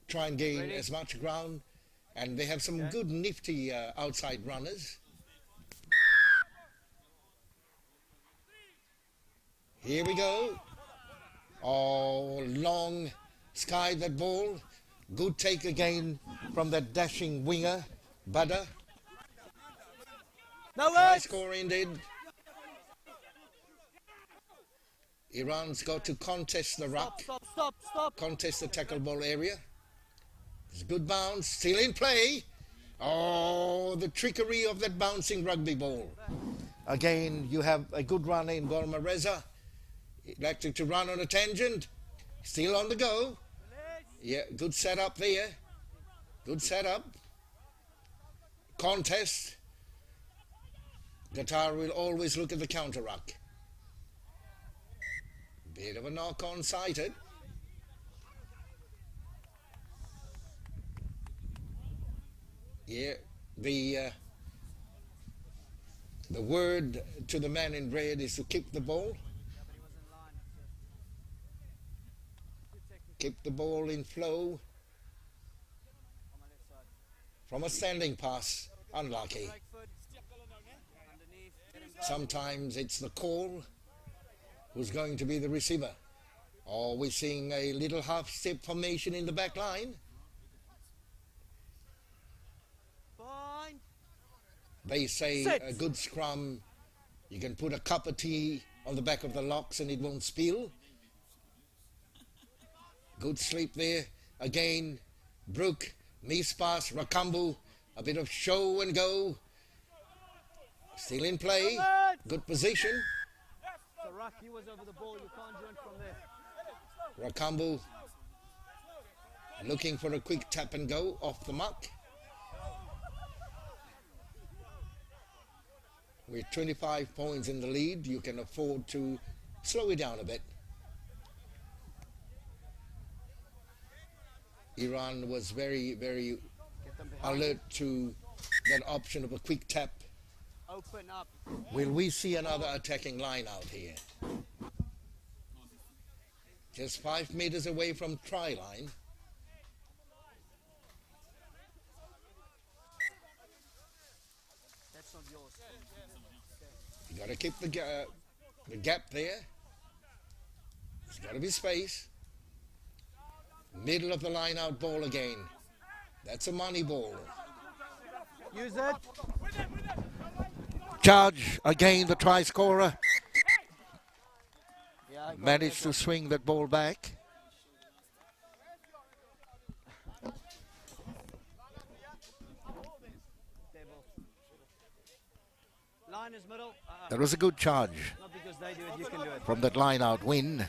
try and gain as much ground, and they have some good nifty outside runners. Here we go. Oh, long sky that ball. Good take again from that dashing winger, Badr. High score indeed. Iran's got to contest the ruck. Stop. Contest the tackle ball area. It's a good bounce. Still in play. Oh, the trickery of that bouncing rugby ball. Again, you have a good runner in Gorma Reza. Elected to run on a tangent. Still on the go. Yeah, good setup there. Good setup. Contest. Qatar will always look at the counter ruck. Bit of a knock-on sighted. Yeah, the word to the man in red is to keep the ball. Keep the ball in flow. From a standing pass, unlucky. Sometimes it's the call who's going to be the receiver. Or we're seeing a little half-step formation in the back line. They say a good scrum, you can put a cup of tea on the back of the locks and it won't spill. Good sleep there. Again, Brook, Mispas, Rakambu, a bit of show and go. Still in play. Good position. He was over the ball, you can't join from there. Rakambu looking for a quick tap and go off the mark. With 25 points in the lead, you can afford to slow it down a bit. Iran was very, very alert to that option of a quick tap. Open up. Will we see another attacking line out here? Just 5 meters away from try line. That's not yours. You got to keep the gap there. There's got to be space. Middle of the line out ball again. That's a money ball. Use it. Charge again, the try scorer. Yeah, Managed to swing that ball back. Line is middle. That was a good charge Not because they do it, you can do it. from that line out win.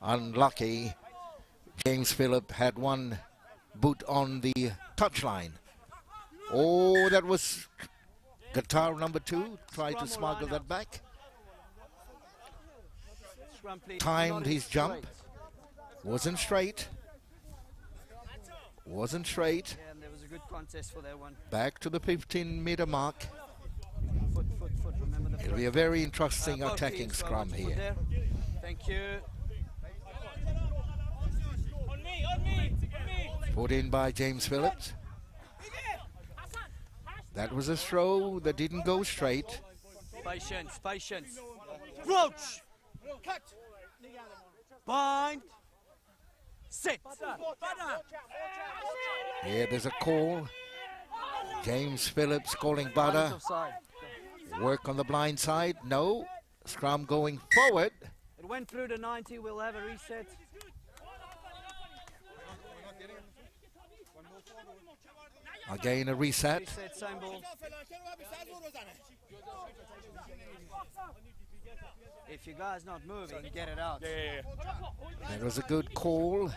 Unlucky. James Phillip had one boot on the touchline. Oh, that was Qatar number 2. Tried to smuggle that back. Scrum, please. Timed his jump. Wasn't straight. Wasn't straight. Yeah, and there was a good contest for that one. Back to the 15-meter mark. Foot. Remember the It'll be a very interesting both attacking teams, so scrum foot here. there. Thank you. Put in by James Phillips. That was a throw that didn't go straight. Patience. Roach. Bind. Sit. Yeah, there's a call. James Phillips calling Butter. Offside. Work on the blind side. No. Scrum going forward. It went through to 90. We'll have a reset. Again a reset. Reset, same ball. If you guys not moving, get it out. That was a good call.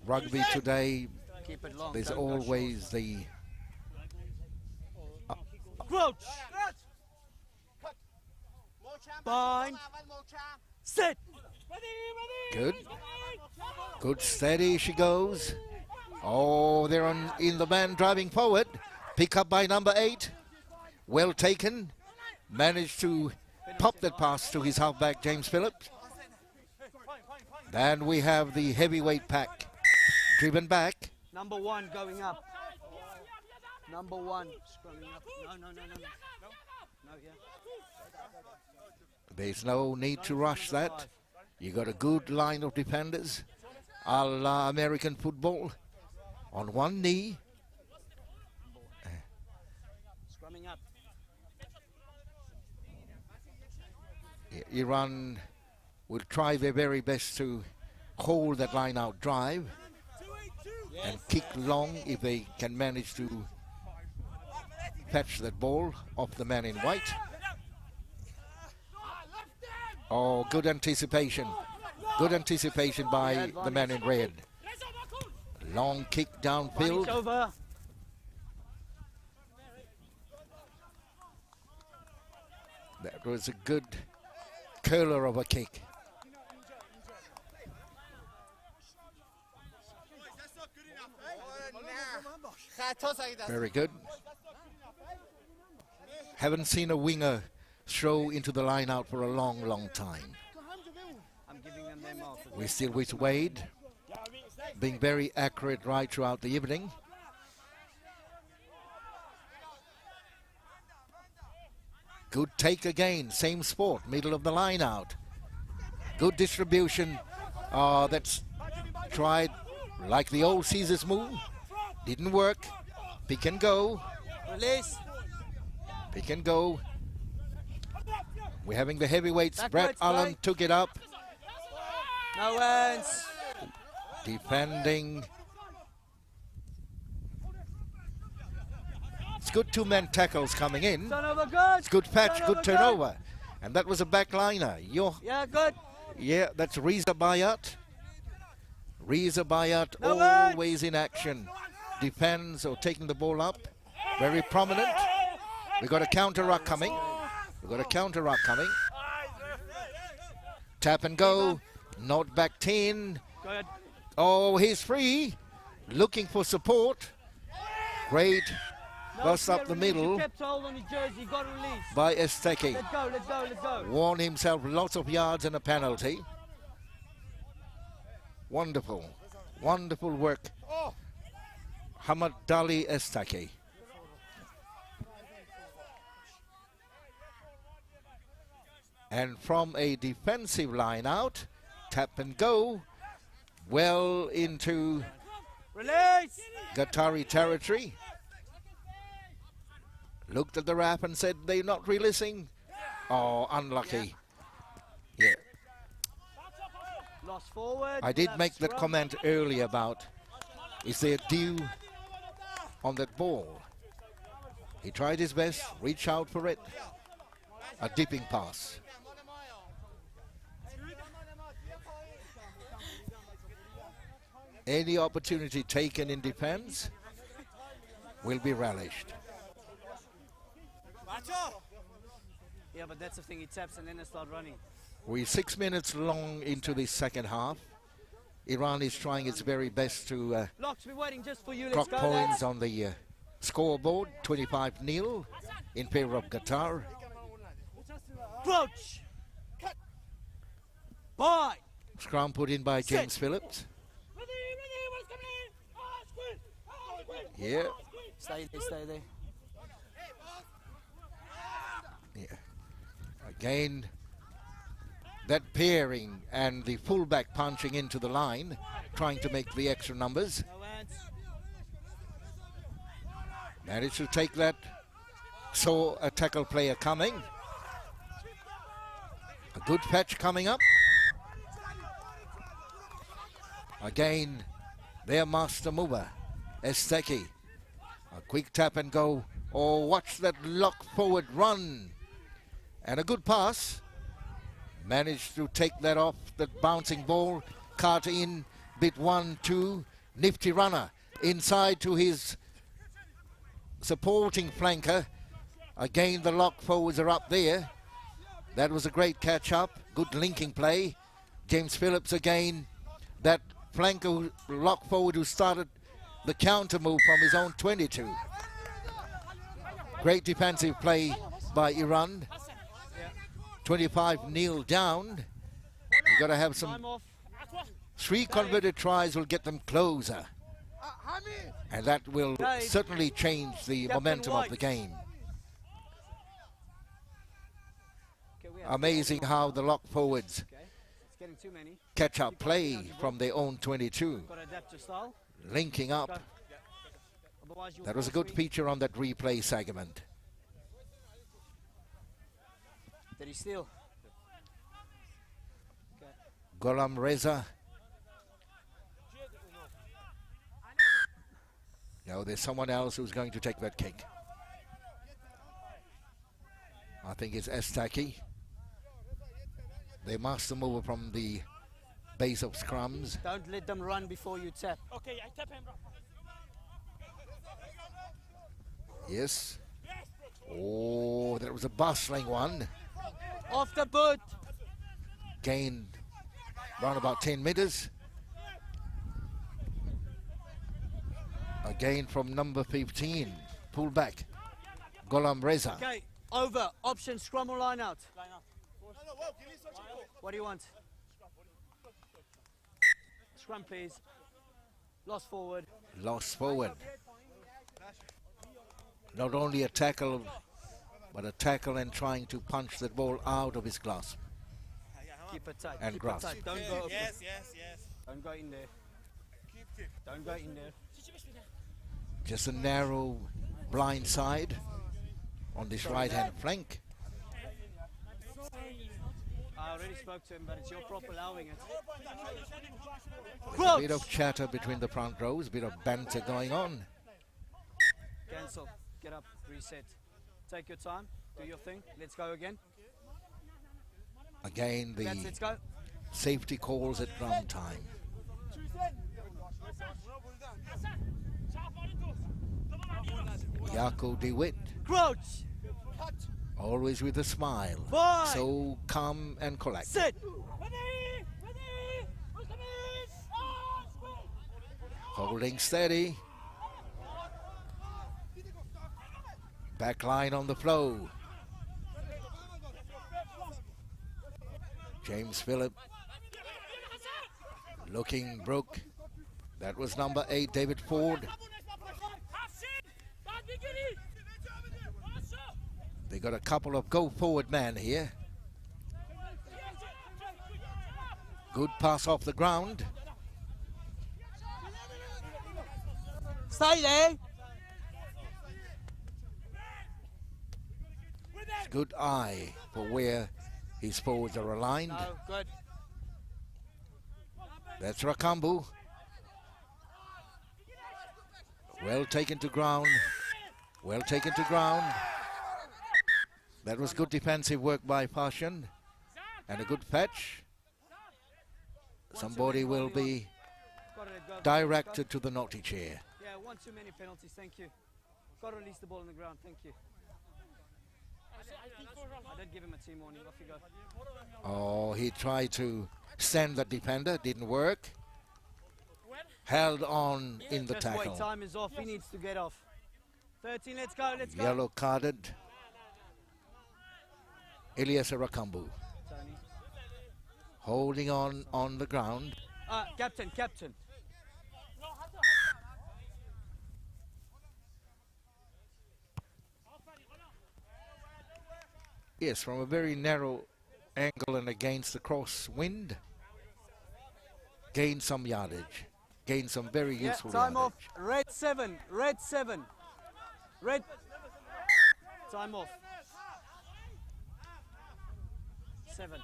Rugby today, Keep it long. there's don't go always the short. Crouch. Bind. Sit. good. Good steady she goes. Oh, they're on in the man driving forward. Pick up by number 8. Well taken. Managed to pop that pass to his halfback James Phillips. Then we have the heavyweight pack driven back. Number 1 going up. Number 1 scrumming up. No. No, yeah. There's no need to rush that. You got a good line of defenders, a la American football, on one knee. Scrumming up. Iran will try their very best to hold that line out drive and kick long if they can manage to fetch that ball off the man in white. Oh, good anticipation. Good anticipation by the man in red. Long kick downfield. Over. That was a good curler of a kick. Very good. Haven't seen a winger throw into the line out for a long time. I'm giving them their mark. We're still with Wade, being very accurate right throughout the evening. Good take again, same sport, middle of the line out. Good distribution. That's tried like the old Caesars move. Didn't work. Pick and go. Release. Pick and go. We're having the heavyweights. Brett Backwards, Allen right. took it up. No hands. Defending. It's good two-man tackles coming in. Turnover good. It's good patch, good Turnover turnover. And that was a backliner. Yeah, good. Yeah, that's Reza Bayat. Reza Bayat No always in action. Defends or taking the ball up. Very prominent. We've got a counter ruck coming. Tap and go. Not back 10. Go ahead. Oh, he's free. Looking for support. Great. Bust up the middle Kept hold on his jersey. Got release. by Esteki. Let's go. Won himself lots of yards and a penalty. Wonderful work. Hamad Dali Esteki. And from a defensive line out, tap and go, well into Release. Qatari territory. Looked at the rap and said they're not releasing. Oh, unlucky. Yeah. Lost forward. I did Left make that scrum. comment earlier about, is there dew on that ball? He tried his best, reach out for it. A dipping pass. Any opportunity taken in defense will be relished. Yeah, but that's the thing. He taps and then they start running. We're 6 minutes long into the second half. Iran is trying its very best to Locks, we're waiting just for you. clock Let's go. points on the scoreboard. 25-0 in favor of Qatar. Crouch. Bye. Scrum put in by James Phillips. Yeah. Stay there. Yeah. Again, that pairing and the fullback punching into the line, trying to make the extra numbers. Managed to take that, saw a tackle player coming. A good patch coming up. Again, their master mover, Esteki. A quick tap and go. Oh, watch that lock forward run. And a good pass. Managed to take that off, that bouncing ball. Carter in, bit 1-2. Nifty runner inside to his supporting flanker. Again, the lock forwards are up there. That was a great catch up. Good linking play. James Phillips again. That flanker lock forward who started the counter move from his own 22. Great defensive play by Iran. 25 nil down. You've got to have some. 3 converted tries will get them closer. And that will certainly change the momentum of the game. Amazing how the lock forwards catch up play from their own 22. Linking up. That was a good feature on that replay segment. Did he steal? Ghulam Reza. Now there's someone else who's going to take that kick. I think it's Estaki. They master mover from the base of scrums. Don't let them run before you tap. Okay, I tap him. Yes. Oh, that was a bustling one. Off the boot. Gained around about 10 meters. Again from number 15. Pull back. Ghulam Reza. Okay, over. Option, scrum or line out? Line out. What do you want? Scrum, please. Lost forward. Lost forward. Not only a tackle, but a tackle and trying to punch that ball out of his grasp. Keep it tight. And keep grasp. it tight. Don't go. Yes. Don't go in there. Don't go in there. Just a narrow blind side on this right-hand flank. I already spoke to him, but it's your prop allowing it. There's a bit of chatter between the front rows, a bit of banter going on. Cancel. Get up. Reset. Take your time. Do your thing. Let's go again. Again, the Let's go. safety calls at drum time. Yako DeWitt, Crouch. always with a smile. Boy. So calm and collected. Sit. Holding steady. Back line on the flow. James Phillip. Looking Brook. That was number 8, David Ford. They got a couple of go-forward men here. Good pass off the ground. Stay there. Good eye for where his forwards are aligned. No, good. That's Rakambu. Well taken to ground. Well taken to ground. That was good defensive work by Pashan. And a good fetch. Somebody will be directed to the naughty chair. Yeah, one too many penalties, thank you. Got to release the ball on the ground, thank you. I did give him a team warning, off you go. Oh, he tried to stand the defender, didn't work. Held on in the Just tackle. wait, time is off, he needs to get off. 13, let's go, let's go. Yellow carded. Elias Rakambu. Tony. Holding on the ground. Captain. Yes, from a very narrow angle and against the cross wind. Gain some yardage. Gain some very useful time yardage. off. Red 7. Red 7. Red. Time off. 7.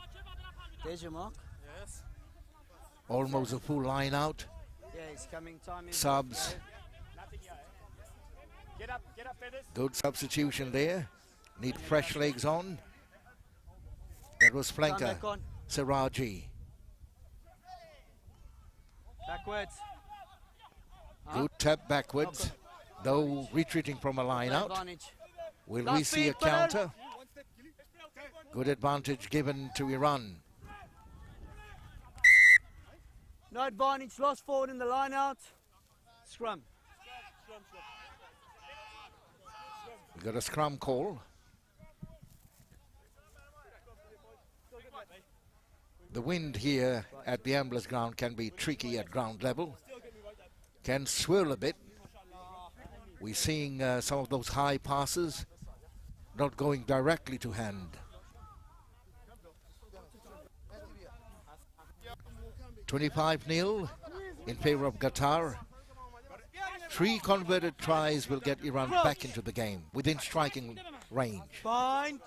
There's your mark. Yes. Almost a full line out. Yeah, he's coming. Time is. Subs. Get up, feathers. Good substitution there. Need fresh legs on. That was Time flanker back on. Siraji. Backwards. Good tap backwards, though retreating from a line out. Advantage. Will we Last see a feet, Badal. counter? Good advantage given to Iran. No advantage. Lost forward in the line out. Scrum. We got a scrum call. The wind here at the Amblers ground can be tricky at ground level. Can swirl a bit. We're seeing some of those high passes not going directly to hand. 25-0 in favor of Qatar. 3 converted tries will get Iran back into the game within striking range. Bind.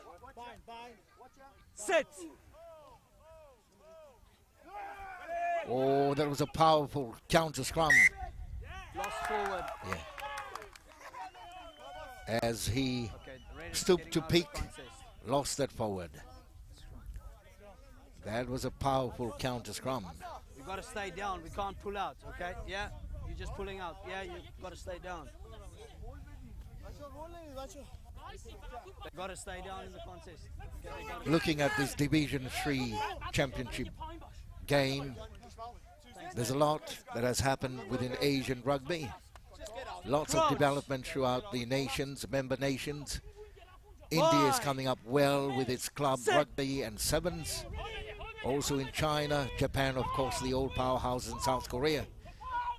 Sit. Oh, that was a powerful counter scrum. Lost forward. Yeah. As he Okay, stooped to peak, lost that forward. That was a powerful counter scrum. We got to stay down. We can't pull out. Okay. Yeah. You're just pulling out. Yeah. You got to stay down. They got to stay down in the contest. Okay, they gotta- Looking at this Division 3 championship game, there's a lot that has happened within Asian rugby. Lots of development throughout the nations, member nations. India is coming up well with its club rugby and sevens. Also in China, Japan, of course, the old powerhouse in South Korea.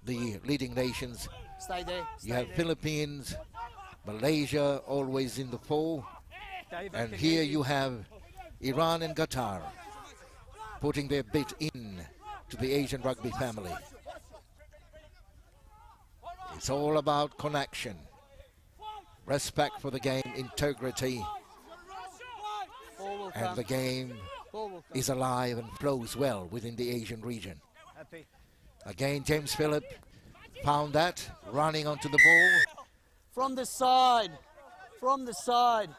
The leading nations. Stay there. You have Philippines, Malaysia always in the four. And here you have Iran and Qatar putting their bit in to the Asian rugby family. It's all about connection, respect for the game, integrity, and the game is alive and flows well within the Asian region. Happy. Again, James Phillip found that, running onto the ball. From the side. From the side.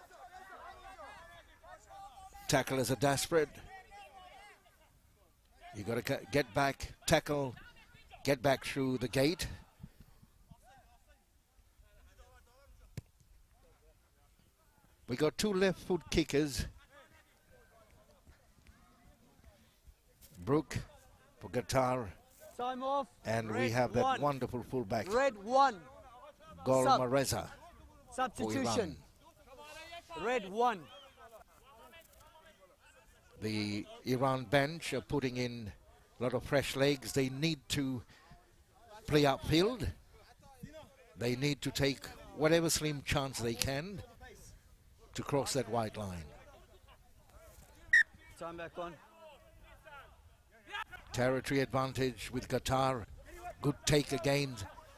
Tacklers are desperate. You got to get back, tackle, get back through the gate. We got 2 left foot kickers. Brook for Qatar, Time off. and we Red have that 1. wonderful fullback, Red 1. Golma Reza for Substitution. Iran. Red 1. The Iran bench are putting in a lot of fresh legs. They need to play upfield. They need to take whatever slim chance they can to cross that white line. Time back on. Territory advantage with Qatar. Good take again.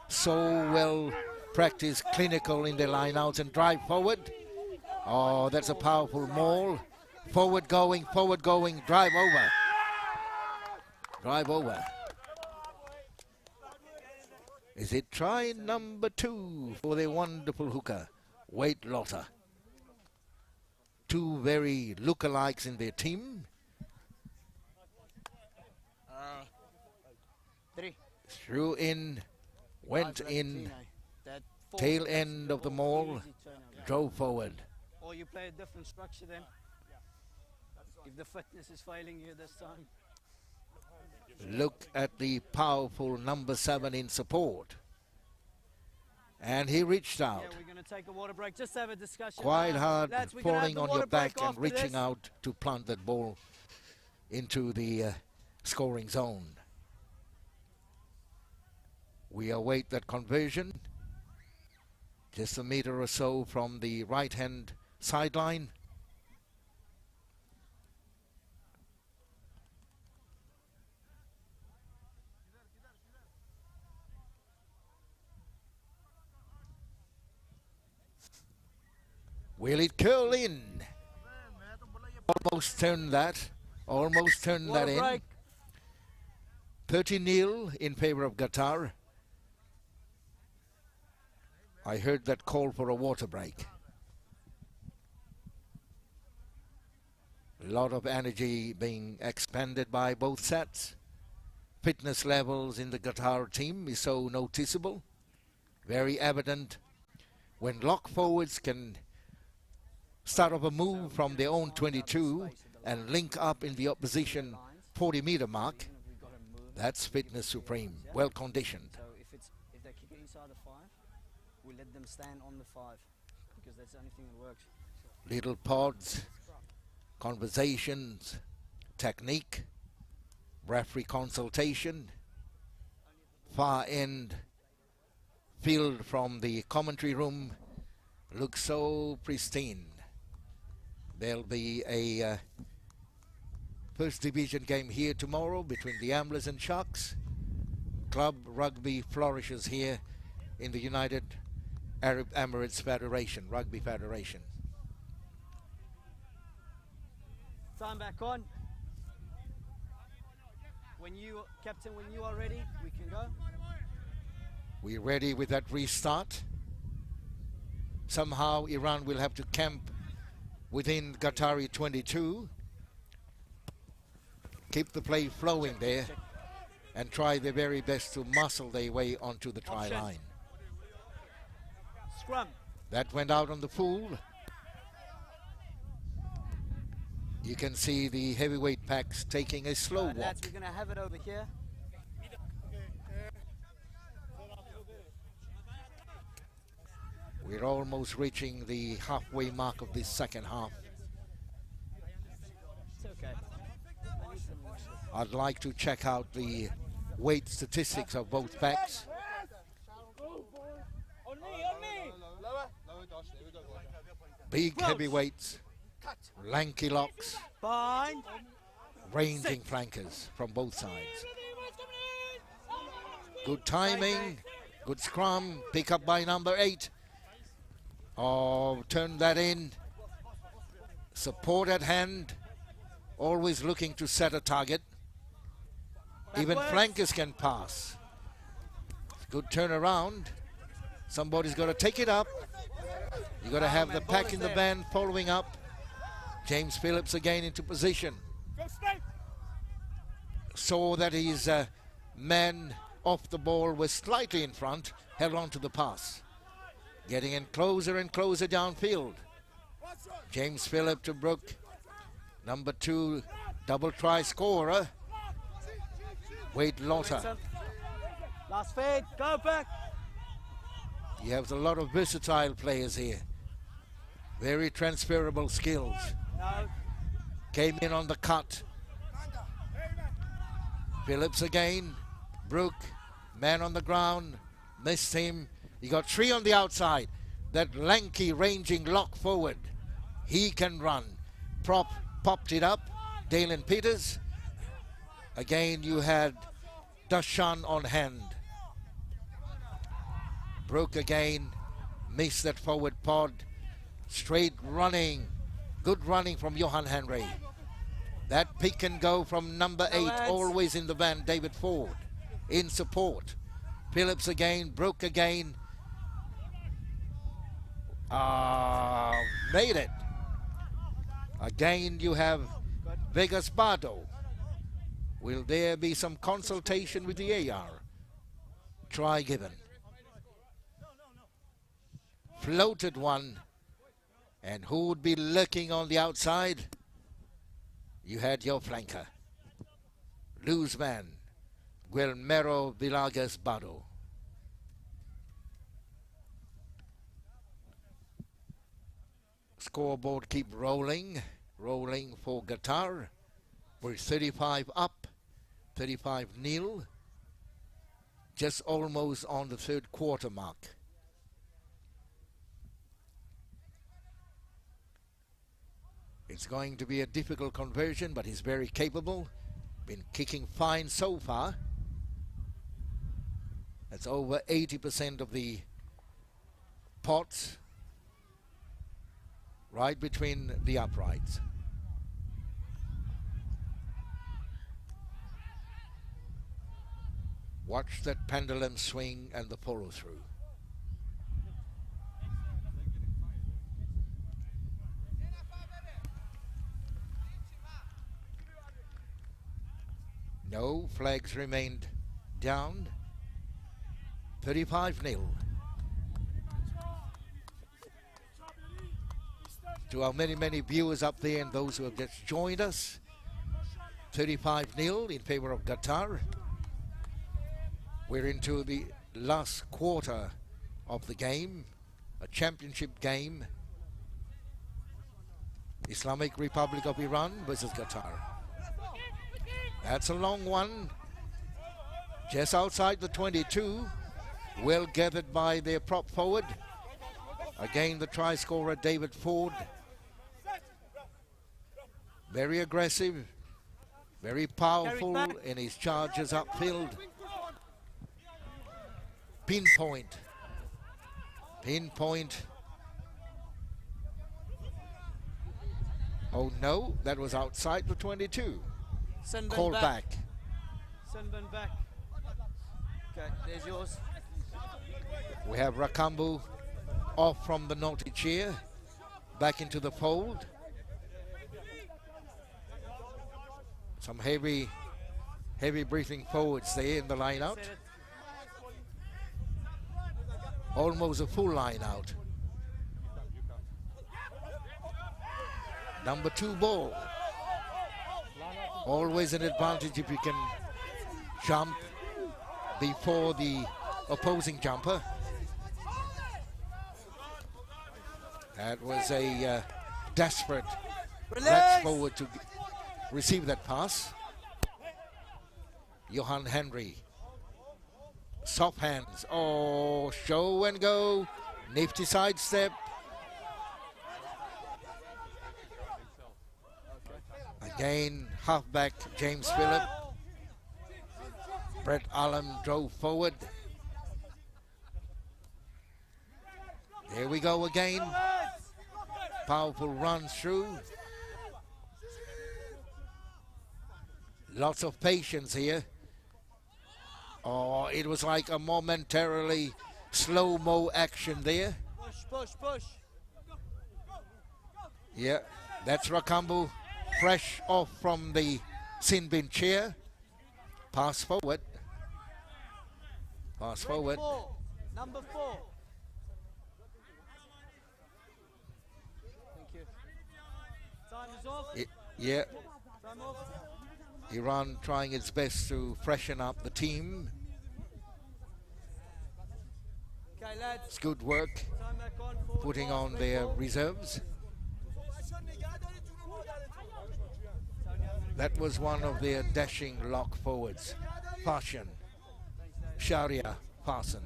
So well practiced, clinical in their line-outs and drive forward. Oh, that's a powerful maul. Forward going, drive over. Drive over. Is it try number 2 for the wonderful hooker, Wade Lotter? 2 very lookalikes in their team. 3. Threw in, went in, tail end of the maul, drove forward. Or you play a different structure then. If the fitness is failing you this time. Look at the powerful number 7 in support. And he reached out. Yeah, we're going to take a water break. Just have a discussion. Quite hard, Lads, we're gonna have falling the on water your back break and after reaching this. out to plant that ball into the scoring zone. We await that conversion. Just a meter or so from the right-hand sideline. Will it curl in? Almost turned that. Almost turned that in. 30-0 in favor of Qatar. I heard that call for a water break. A lot of energy being expended by both sets. Fitness levels in the Qatar team is so noticeable. Very evident. When lock forwards can start off a move from their own 22 and link up in the opposition 40-meter mark, that's fitness supreme, well conditioned. So if they kick it inside the 5, we let them stand on the 5 because that's the only thing that works. Little pods, conversations, technique, referee consultation, far end field from the commentary room looks so pristine. There'll be a first division game here tomorrow between the Amblers and Sharks. Club rugby flourishes here in the United Arab Emirates Federation, Rugby Federation. Time back on. When you, Captain, when you are ready, we can go. We're ready with that restart. Somehow Iran will have to camp within Qatari 22. Keep the play flowing there and try their very best to muscle their way onto the try line. Scrum. That went out on the full. You can see the heavyweight packs taking a slow walk. Lads, we're going to have it over here. We're almost reaching the halfway mark of this second half. It's okay. I'd like to check out the weight statistics of both packs. Big heavyweights, lanky locks, ranging flankers from both sides. Good timing, good scrum, pick up by number 8. Oh, turn that in. Support at hand, always looking to set a target. Even flankers can pass. Good turnaround. Somebody's got to take it up. You got to have the pack in the band following up. James Phillips again into position. Saw that his man off the ball was slightly in front, held on to the pass. Getting in closer and closer downfield. James Phillips to Brook. Number 2, double try scorer. Wade Lotter. Last fade, go back. You have a lot of versatile players here. Very transferable skills. No. Came in on the cut. Phillips again. Brook, man on the ground. Missed him. You got 3 on the outside. That lanky ranging lock forward. He can run. Popped it up. Dalen Peters. Again you had Dashan on hand. Broke again. Missed that forward pod. Straight running. Good running from Johan Henry. That pick and go from number 8. Always in the van. David Ford. In support. Phillips again. Broke again. Made it. Again you have Vegas Bardo. Will there be some consultation with the AR? Try given. Floated one. And who would be lurking on the outside? You had your flanker. Loose man. Guillermo Villagas Bardo. Scoreboard keep rolling for Qatar. We're 35 up, 35-0. Just almost on the third quarter mark. It's going to be a difficult conversion, but he's very capable. Been kicking fine so far. That's over 80% of the pots. right between the uprights. Watch that pendulum swing and the follow through. No, flags remained down. 35-0. To our many viewers up there and those who have just joined us, 35-0 in favor of Qatar. We're into the last quarter of the game, a championship game. Islamic Republic of Iran versus Qatar. That's a long one. Just outside the 22. Well gathered by their prop forward. Again, the try scorer, David Ford. Very aggressive, very powerful in his charges upfield. Pinpoint. Oh no, that was outside the 22. Call back. Sunburn back. Okay, there's yours. We have Rakambu off from the naughty chair, back into the fold. Some heavy breathing forwards there in the line out. Almost a full line out. Number 2 ball. Always an advantage if you can jump before the opposing jumper. That was a desperate match forward to receive that pass. Johan Henry. Soft hands. Oh, show and go. Nifty sidestep. Again, halfback James Phillip. Brett Allen drove forward. There we go again. Powerful run through. Lots of patience here. Oh, it was like a momentarily slow-mo action there. Push. Yeah, that's Rakambu, fresh off from the sin bin chair. Pass forward. Number 4. Thank you. Time is off. Yeah. Time off. Iran trying its best to freshen up the team. Okay, lads. It's good work Time back on. putting on their reserves. That was one of their dashing lock forwards. Pashan. Sharia Parson.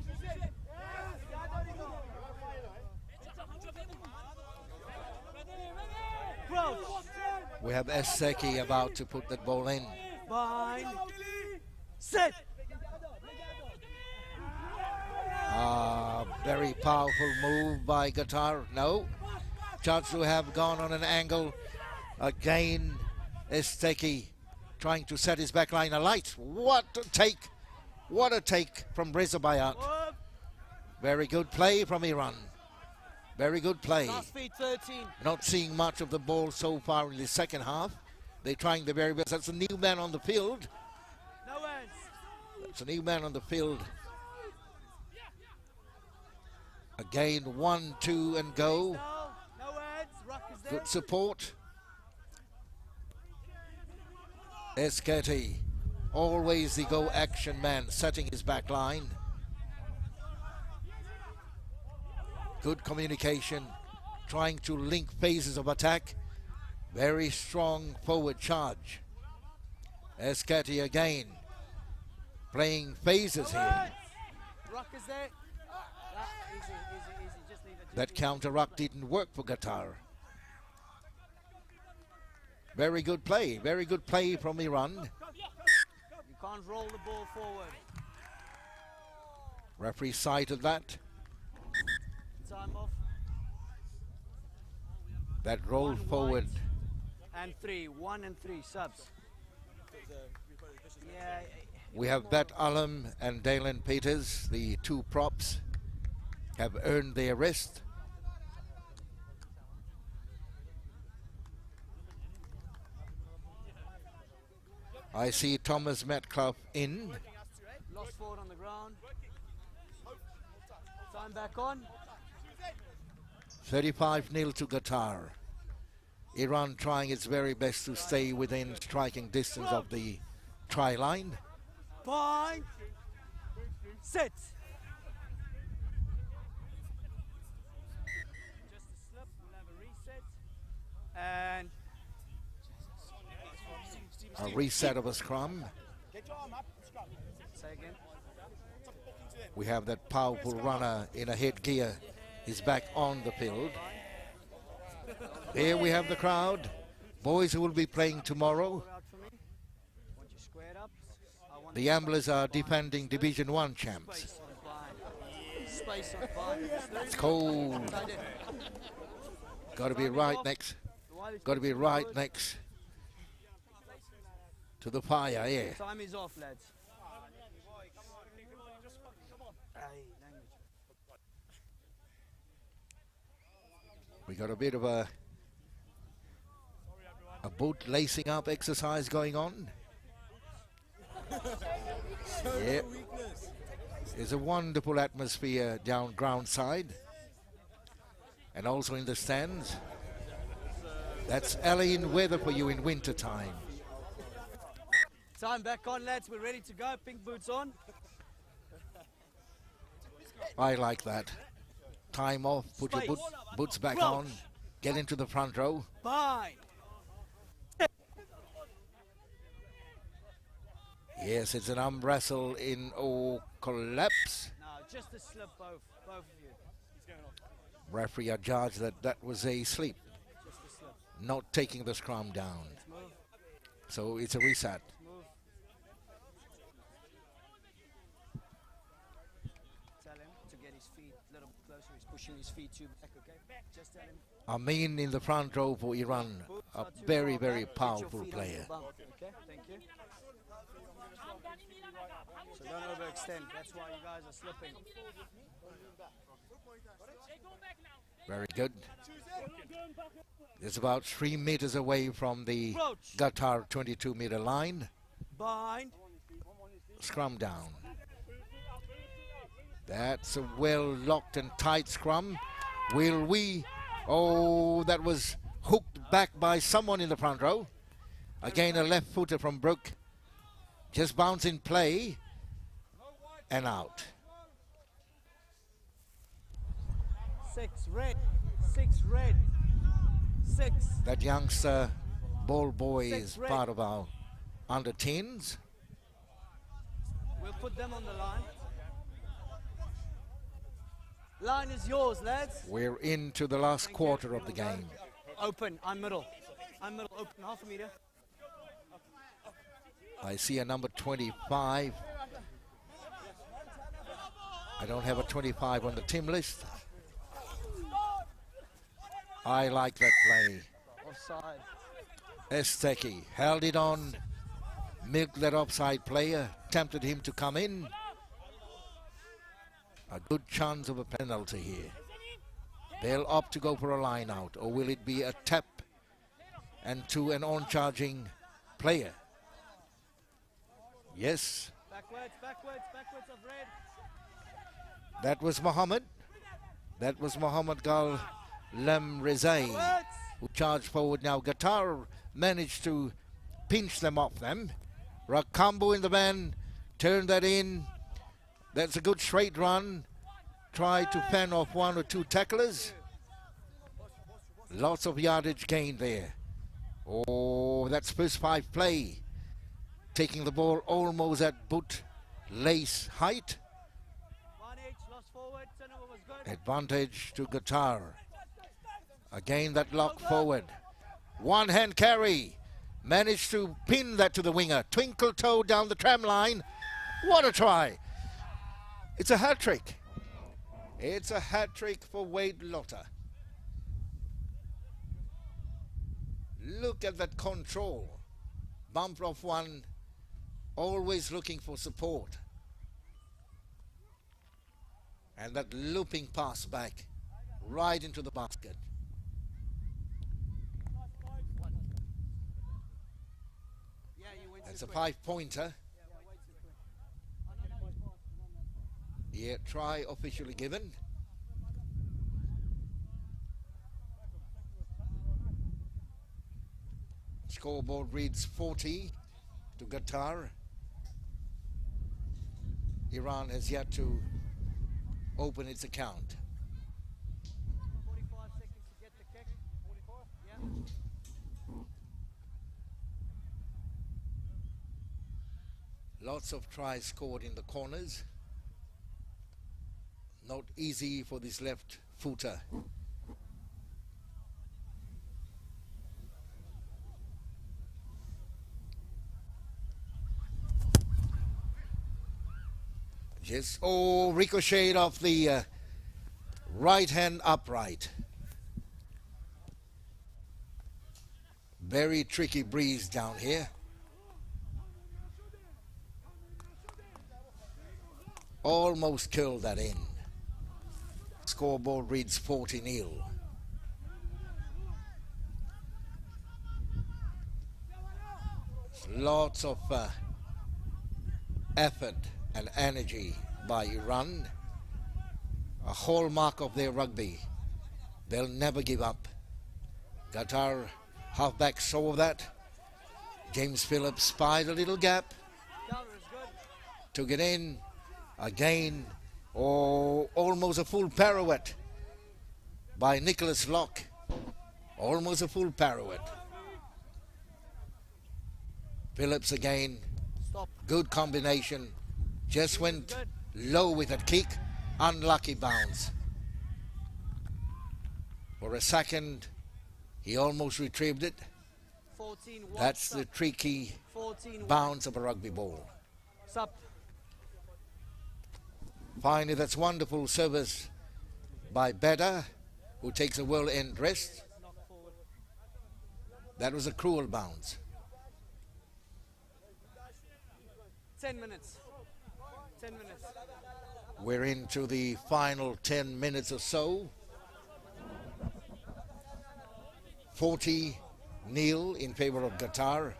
We have Seki about to put that ball in. Bind. Set. Very powerful move by Qatar. No. Chance to have gone on an angle. Again, Seki trying to set his back line alight. What a take. What a take from Reza Bayat. Very good play from Iran. Very good play. Last feed 13. Not seeing much of the ball so far in the second half. They're trying their very best. That's a new man on the field. No hands. That's a new man on the field. Again, 1, 2 and go. No hands. Ruck is there. Good support. Esketi, always the go action man, setting his back line. Good communication, trying to link phases of attack. Very strong forward charge. Esketi again, playing phases here. Ruck is there. Easy. Just leave it. That counter ruck didn't work for Qatar. Very good play from Iran. You can't roll the ball forward. Referee cited that. Time off. That roll forward. And 3, 1 and 3 subs. Yeah. We have Bet Alam and Dalen Peters, the two props, have earned their rest. I see Thomas Metcalf in. Lost forward on the ground. Time back on. 35-0 to Qatar. Iran trying its very best to stay within striking distance of the try line. Point. Sit. Just a slip. We'll have a reset. And A reset of a scrum. say again. We have that powerful runner in a headgear. He's back on the field. There we have the crowd. Boys who will be playing tomorrow. Out for me. Want you squared up. I want The Amblers are defending Division 1 champs. space on bind. Space on bind. It's cold. Tight in. Got to be right next. Got to be right next to the fire, yeah. Time is off, lads. Aye, language. We got a bit of a boot lacing up exercise going on. Yep. There's a wonderful atmosphere down ground side and also in the stands. That's alien weather for you in winter time. Time back on, lads. We're ready to go. Pink boots on. I like that. Time off, put your boots back on, get into the front row. Bind. Yes, it's an arm wrestle in collapse. No, just a slip, both of you. Referee adjudged that that was a sleep, Just a slip. not taking the scrum down. Move. So it's a reset. Move. Tell him to get his feet a little bit closer. He's pushing his feet too back, okay? Just tell him. Amin in the front row for Iran, Boots a are too very, far very back. Get your powerful feet under the player. bump, okay? Thank you. So don't overextend. That's why you guys are slipping. Very good. It's about 3 meters away from the Approach. Qatar 22-meter line. Bind. Scrum down. That's a well locked and tight scrum. Will we? Oh, that was hooked back by someone in the front row. Again, a left footer from Brooke. Just bounce in play and out. 6 red. 6 red. 6. That youngster ball boy Six is red. part of our under 10s. We'll put them on the line. Line is yours, lads. We're into the last quarter of the game. Open. I'm middle. I'm middle. Open. Half a meter. I see a number 25. I don't have a 25 on the team list. I like that play. Offside. Esteki held it on, milked that offside player, tempted him to come in. A good chance of a penalty here. They'll opt to go for a line out, or will it be a tap and to an on-charging player? Yes, Backwards, backwards, backwards of red. that was Mohammed. That was Mohammed Gal Lem Rezai, Backwards. who charged forward now. Qatar managed to pinch them off them. Rakambu in the man, turned that in. That's a good straight run. Tried to fan off 1 or 2 tacklers. Lots of yardage gained there. Oh, that's first 5 play. Taking the ball almost at boot lace height. 1H, lost forward. Turnover was good. Advantage to Qatar. Again that lock forward. One hand carry. Managed to pin that to the winger. Twinkle toe down the tram line. What a try. It's a hat trick. It's a hat trick for Wade Lotter. Look at that control. Bump off one, always looking for support. And that looping pass back, right into the basket. That's a 5-pointer. Yeah, try officially given. Scoreboard reads 40 to Qatar. Iran has yet to open its account. 45 seconds to get the kick. 44? Yeah. Lots of tries scored in the corners. Not easy for this left footer. Just, oh, ricocheted off the right hand upright. Very tricky breeze down here. Almost curled that in. Scoreboard reads 40-0. Lots of effort and energy by Iran. A hallmark of their rugby. They'll never give up. Qatar halfback saw that. James Phillips spied a little gap. Took it in. Again, oh, almost a full pirouette by Nicholas Locke. Almost a full pirouette. Phillips again. Stop. Good combination. Just went low with that kick. Unlucky bounce. For a second, he almost retrieved it. 14. That's the tricky bounce of a rugby ball. Sup. Finally, that's wonderful service by Beda, who takes a well-end rest. That was a cruel bounce. 10 minutes. 10 minutes. We're into the final 10 minutes or so. 40-0 in favor of Qatar.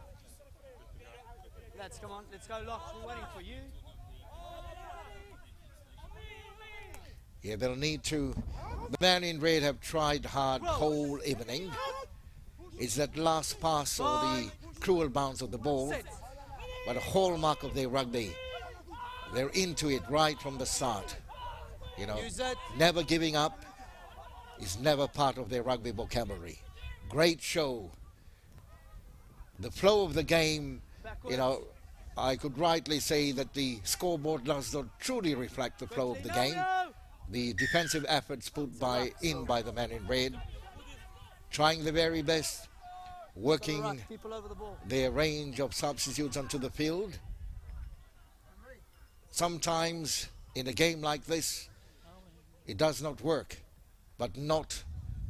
Let's come on. Let's go, Locke. We're waiting for you. Yeah, they'll need to. The man in red have tried hard whole evening. It's that last pass or the cruel bounce of the ball, but a hallmark of their rugby. They're into it right from the start. You know, never giving up is never part of their rugby vocabulary. Great show. The flow of the game, you know, I could rightly say that the scoreboard does not truly reflect the flow of the game. The defensive efforts put by the men in red, trying the very best, working their range of substitutes onto the field. Sometimes in a game like this, it does not work, but not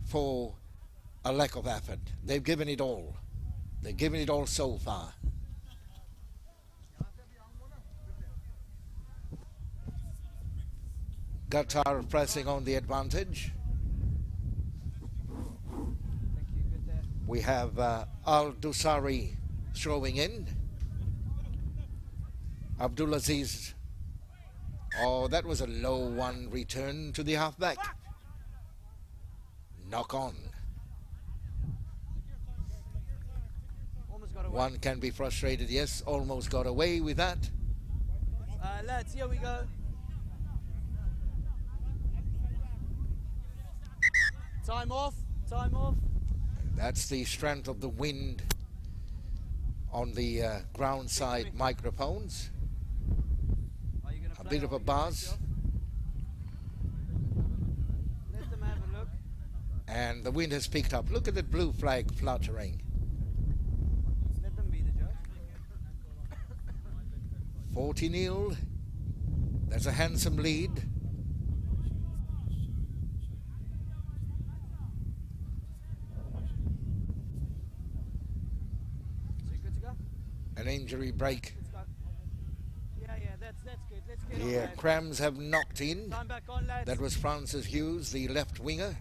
for a lack of effort. They've given it all. They've given it all so far. Qatar pressing on the advantage. We have Al-Dusari throwing in. Abdulaziz. Oh, that was a low one return to the halfback. Knock on. One can be frustrated, yes, almost got away with that. Lads, here we go. Time off, time off. That's the strength of the wind on the ground side microphones. A bit of a buzz. Let them have a look. And the wind has picked up. Look at that blue flag fluttering. Let them be the judge. 40-0. That's a handsome lead. injury break. Yeah, that's good. Let's get on, Here, lads. Crams have knocked in. Time back on, lads. That was Francis Hughes, the left winger.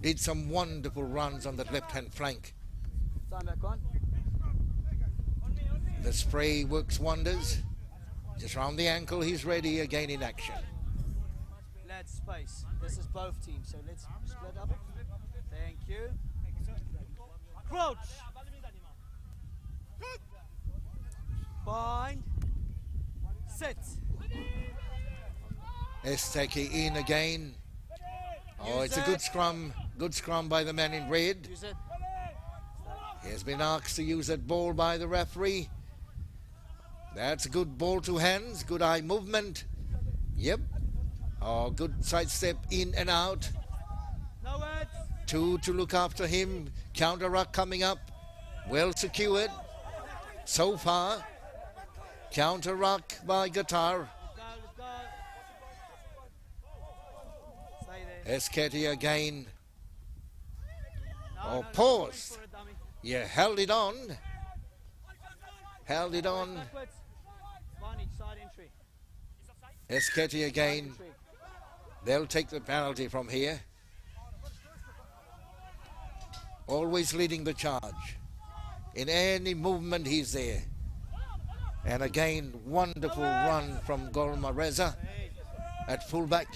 Did some wonderful runs on that left-hand flank. Time back on. The spray works wonders. Just round the ankle, he's ready again in action. Lads, space. This is both teams, so let's split up. Thank you. Crouch. Bind. Sit. Esteki in again. Oh, it's a good scrum. Good scrum by the man in red. Use it. He has been asked to use that ball by the referee. That's a good ball to hands. Good eye movement. Yep. Oh, good sidestep in and out. No words. Two to look after him. Counter ruck coming up. Well secured. So far. Counter ruck by Qatar. Let's go. Stay there. Esketi again. No, Pause. for a dummy. Yeah, held it on. Held it on. Backwards. Varnage, side entry. Esketi again. Entry. They'll take the penalty from here. Always leading the charge. In any movement, he's there. And again, wonderful run from Golma Reza at fullback.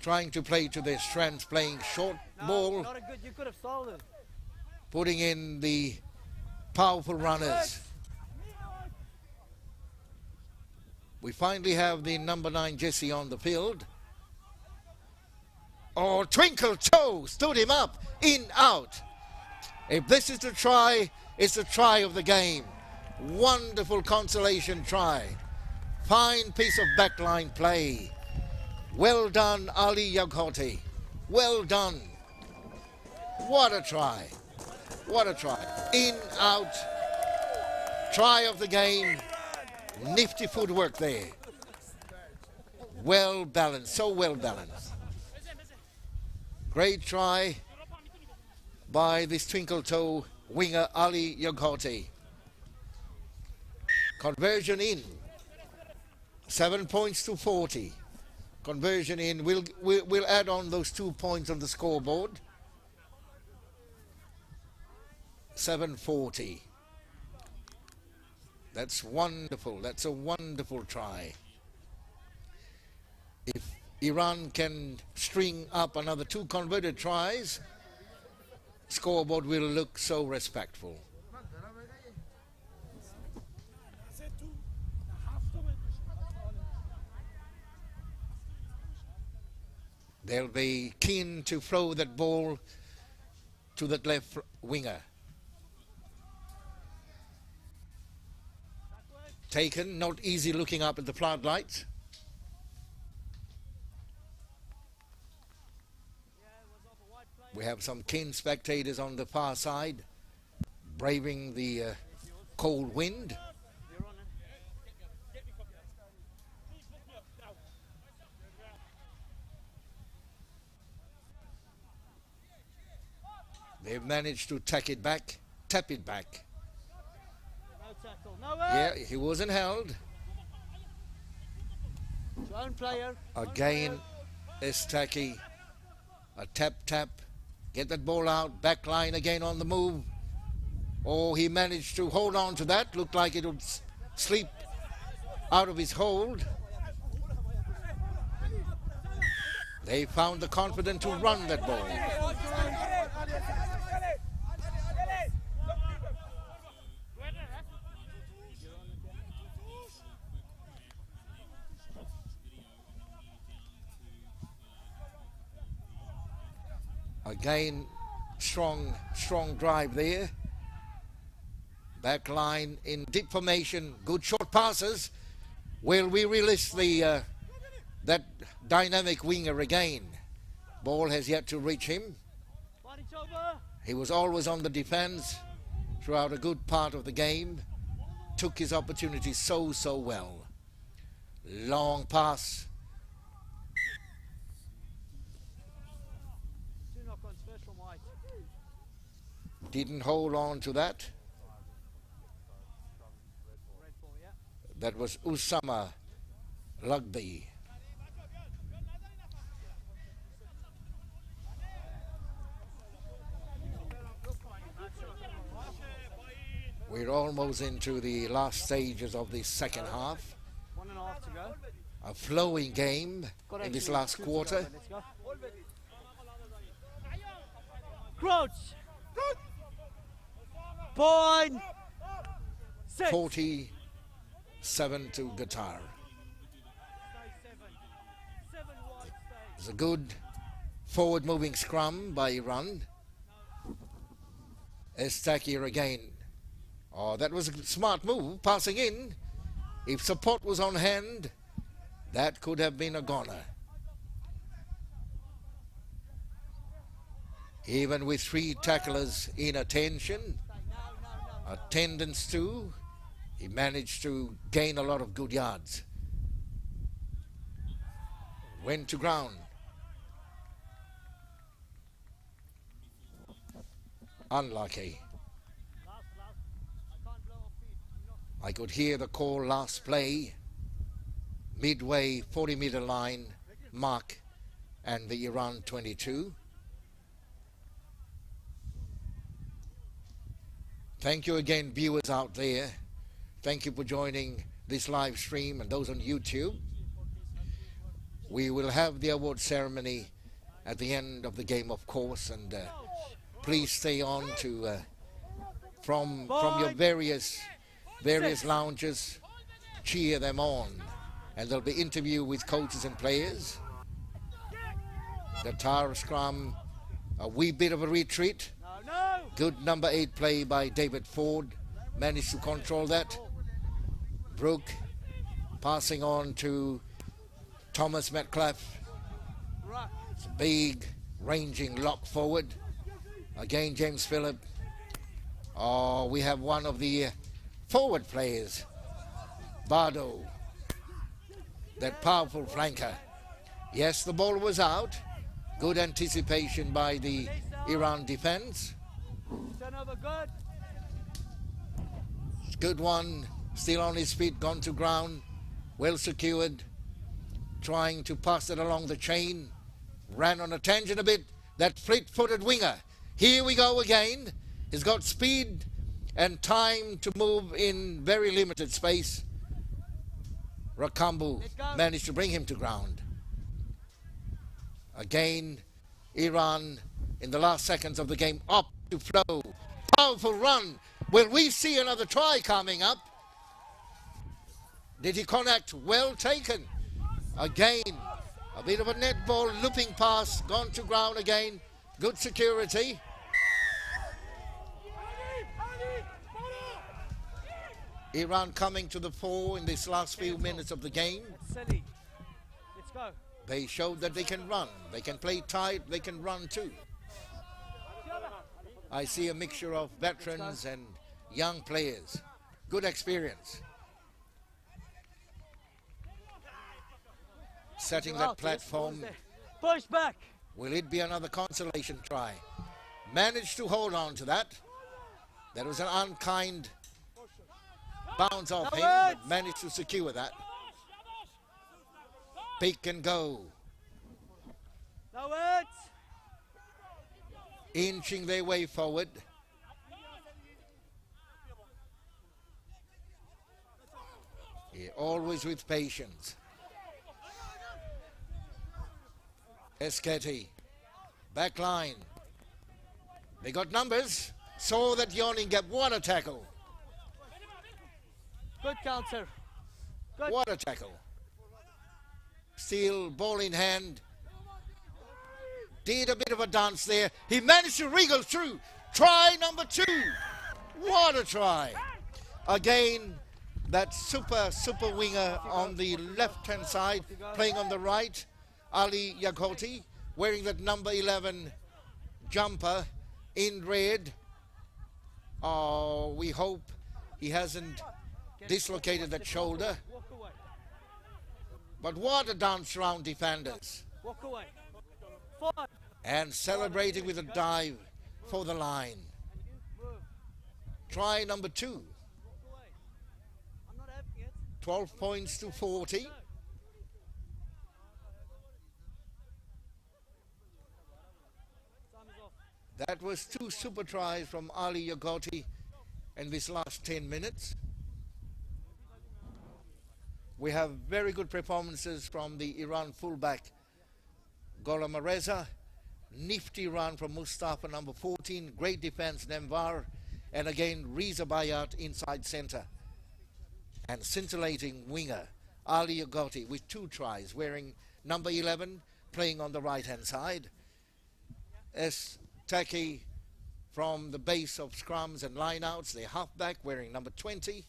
Trying to play to their strengths, playing short ball, Not a good. You could have sold it. putting in the powerful runners. We finally have the number 9 Jesse on the field. Oh, Twinkle Toe stood him up, in, out. If this is the try, it's the try of the game. Wonderful consolation try. Fine piece of backline play. Well done, Ali Yaghoti. Well done. What a try. What a try. In, out. Try of the game. Nifty footwork there. Well balanced, so well balanced. Great try by this twinkle toe winger Ali Yaghoti. Conversion in. 7 points to 40. Conversion in. We'll add on those 2 points on the scoreboard. 740. That's wonderful. That's a wonderful try. If Iran can string up another 2 converted tries, scoreboard will look so respectful. They'll be keen to throw that ball to that left winger. Taken, not easy looking up at the floodlights. We have some keen spectators on the far side, braving the cold wind. They've managed to tap it back. No tackle. No way. Yeah, he wasn't held. It's your own player. Again, Estaki. A tap. Get that ball out. Back line again on the move. Oh, he managed to hold on to that. Looked like it would slip out of his hold. They found the confidence to run that ball. Again, strong drive there. Back line in deep formation. Good short passes. Will we release the that dynamic winger again? Ball has yet to reach him. He was always on the defense throughout a good part of the game. Took his opportunity so well. Long pass. Didn't hold on to that. That was Usama Rugby. We're almost into the last stages of the second half. 1.5 to go. A flowing game in this last quarter. Crouch. Point. 6. 47 to Qatar. It's a good forward moving scrum by Iran. Estakir again. Oh, that was a smart move, passing in. If support was on hand, that could have been a goner. Even with 3 tacklers in attention, attendance too, he managed to gain a lot of good yards. Went to ground. Unlucky. I could hear the call last play, midway 40-meter line mark and the Iran 22. Thank you again, viewers out there. Thank you for joining this live stream and those on YouTube. We will have the award ceremony at the end of the game, of course, and please stay on to from your various lounges, cheer them on, and there'll be interview with coaches and players. The Qatar scrum, a wee bit of a retreat. Good number 8 play by David Ford, managed to control that. Brooke passing on to Thomas Metcalf. It's a big ranging lock forward. Again, James Phillip. Oh, we have one of the forward players, Bardo, that powerful flanker. Yes, the ball was out. Good anticipation by the Iran defense. Good one, still on his feet, gone to ground, well secured, trying to pass it along the chain, ran on a tangent a bit, that fleet-footed winger. Here we go again. He's got speed and time to move in very limited space. Rakambu managed to bring him to ground. Again, Iran in the last seconds of the game up to flow. Powerful run. Will we see another try coming up? Did he connect? Well taken. Again, a bit of a net ball, looping pass, gone to ground again. Good security. Iran coming to the fore in this last few minutes of the game. Let's go. They showed that they can run. They can play tight. They can run too. I see a mixture of veterans and young players. Good experience. Setting that platform. Push back. Will it be another consolation try? Managed to hold on to that. That was an unkind bounce off him, but managed to secure that. Pick and go. Inching their way forward. Yeah, always with patience. Esketi. Back line. They got numbers. Saw that Yoning get what a tackle. Good counter. Good. What a tackle. Still ball in hand. Did a bit of a dance there. He managed to wriggle through. Try number 2. What a try. Again, that super winger on the left-hand side, playing on the right. Ali Yaghoti, wearing that number 11 jumper in red. Oh, we hope he hasn't dislocated that shoulder. But what a dance round defenders. Walk away. And celebrating with a dive for the line. Try number 2. 12 points to 40. That was 2 super tries from Ali Yagoti in this last 10 minutes. We have very good performances from the Iran fullback Gholam Reza. Nifty run from Mustafa, number 14. Great defense, Nemvar. And again, Riza Bayat inside center. And scintillating winger Ali Yagoti with 2 tries, wearing number 11, playing on the right-hand side. S. Taki from the base of scrums and lineouts, the halfback wearing number 20.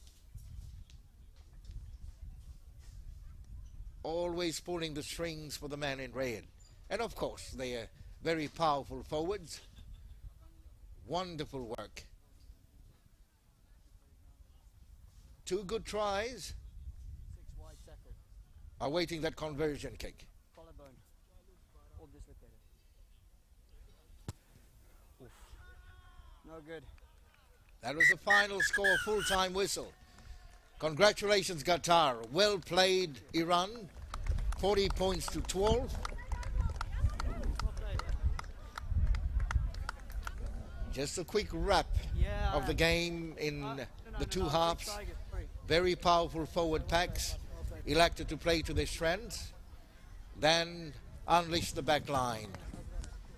Always pulling the strings for the man in red. And of course, they are very powerful forwards. Wonderful work. 2 good tries. 6 wide tackle. Awaiting that conversion kick. Collarbone. All dislocated. Oof. No good. That was the final score, full-time whistle. Congratulations, Qatar. Well played, Iran. 40 points to 12. Just a quick wrap of the game in the 2 halves. Very powerful forward packs elected to play to their strengths. Then unleash the back line.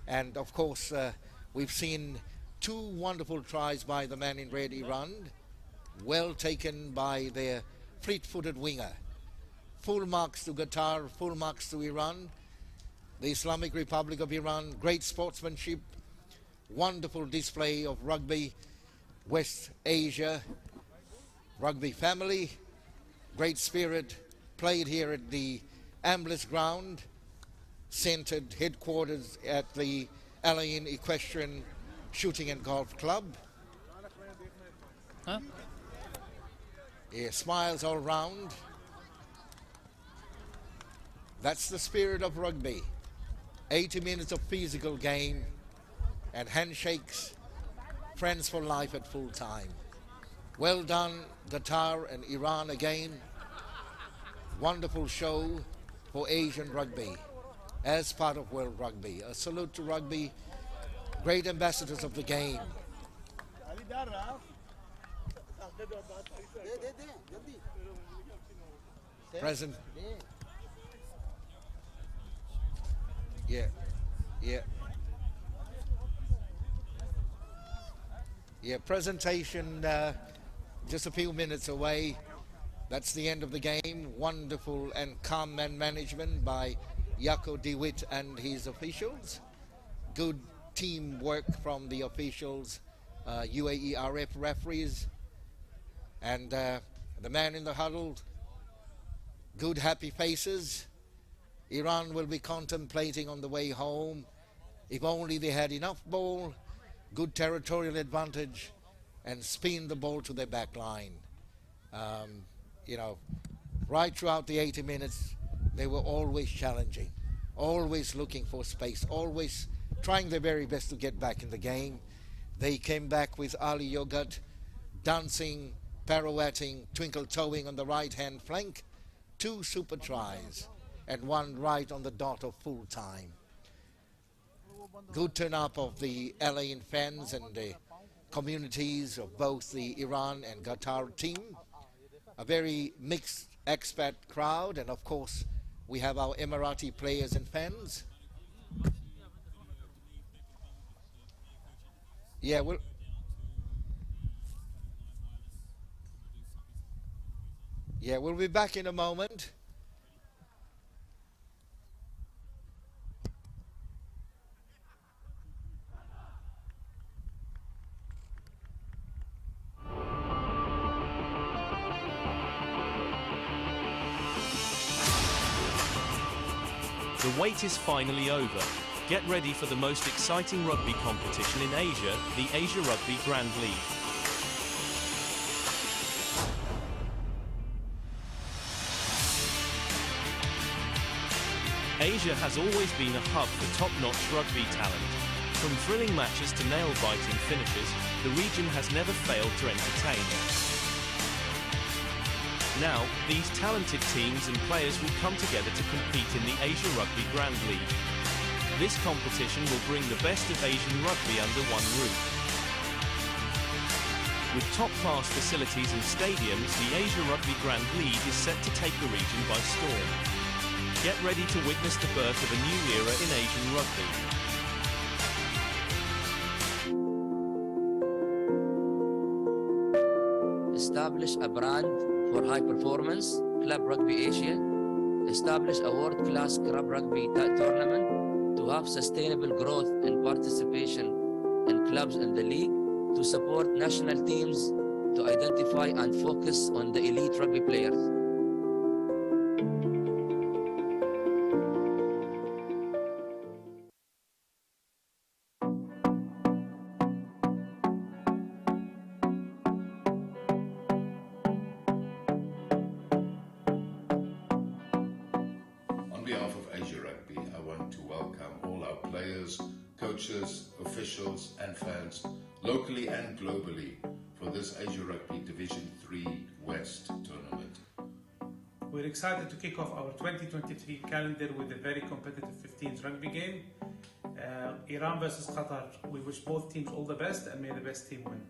And of course, we've seen 2 wonderful tries by the man in red, Iran. Well taken by their fleet-footed winger. Full marks to Qatar, full marks to Iran. The Islamic Republic of Iran, great sportsmanship, wonderful display of rugby, West Asia, rugby family, great spirit, played here at the Ambulance Ground, centered headquarters at the Ain Equestrian Shooting and Golf Club. Huh? Yeah, smiles all round. That's the spirit of rugby. 80 minutes of physical game and handshakes, friends for life at full time. Well done, Qatar and Iran again. Wonderful show for Asian rugby as part of World Rugby. A salute to rugby, great ambassadors of the game. Present. Yeah, presentation just a few minutes away. That's the end of the game. Wonderful and calm man management by Yako DeWitt and his officials. Good teamwork from the officials, UAE RF referees, and the man in the huddle. Good happy faces. Iran will be contemplating on the way home. If only they had enough ball, good territorial advantage, and spin the ball to their back line. You know, right throughout the 80 minutes, they were always challenging, always looking for space, always trying their very best to get back in the game. They came back with Ali Yogat dancing, pirouetting, twinkle-toeing on the right-hand flank. 2 super tries and 1 right on the dot of full time. Good turn-up of the Alain fans and the communities of both the Iran and Qatar team. A very mixed expat crowd, and of course we have our Emirati players and fans. Yeah, we'll be back in a moment. The wait is finally over. Get ready for the most exciting rugby competition in Asia, the Asia Rugby Grand League. Asia has always been a hub for top-notch rugby talent. From thrilling matches to nail-biting finishes, the region has never failed to entertain. Now, these talented teams and players will come together to compete in the Asia Rugby Grand League. This competition will bring the best of Asian rugby under one roof. With top-class facilities and stadiums, the Asia Rugby Grand League is set to take the region by storm. Get ready to witness the birth of a new era in Asian rugby. Establish a brand for high performance, Club Rugby Asia. Establish a world-class Club Rugby tournament to have sustainable growth and participation in clubs in the league, to support national teams to identify and focus on the elite rugby players. On behalf of Asia Rugby, I want to welcome all our players, coaches, officials and fans, locally and globally, for this Asia Rugby Division 3 West tournament. We're excited to kick off our 2023 calendar with a very competitive 15s rugby game. Iran versus Qatar. We wish both teams all the best and may the best team win.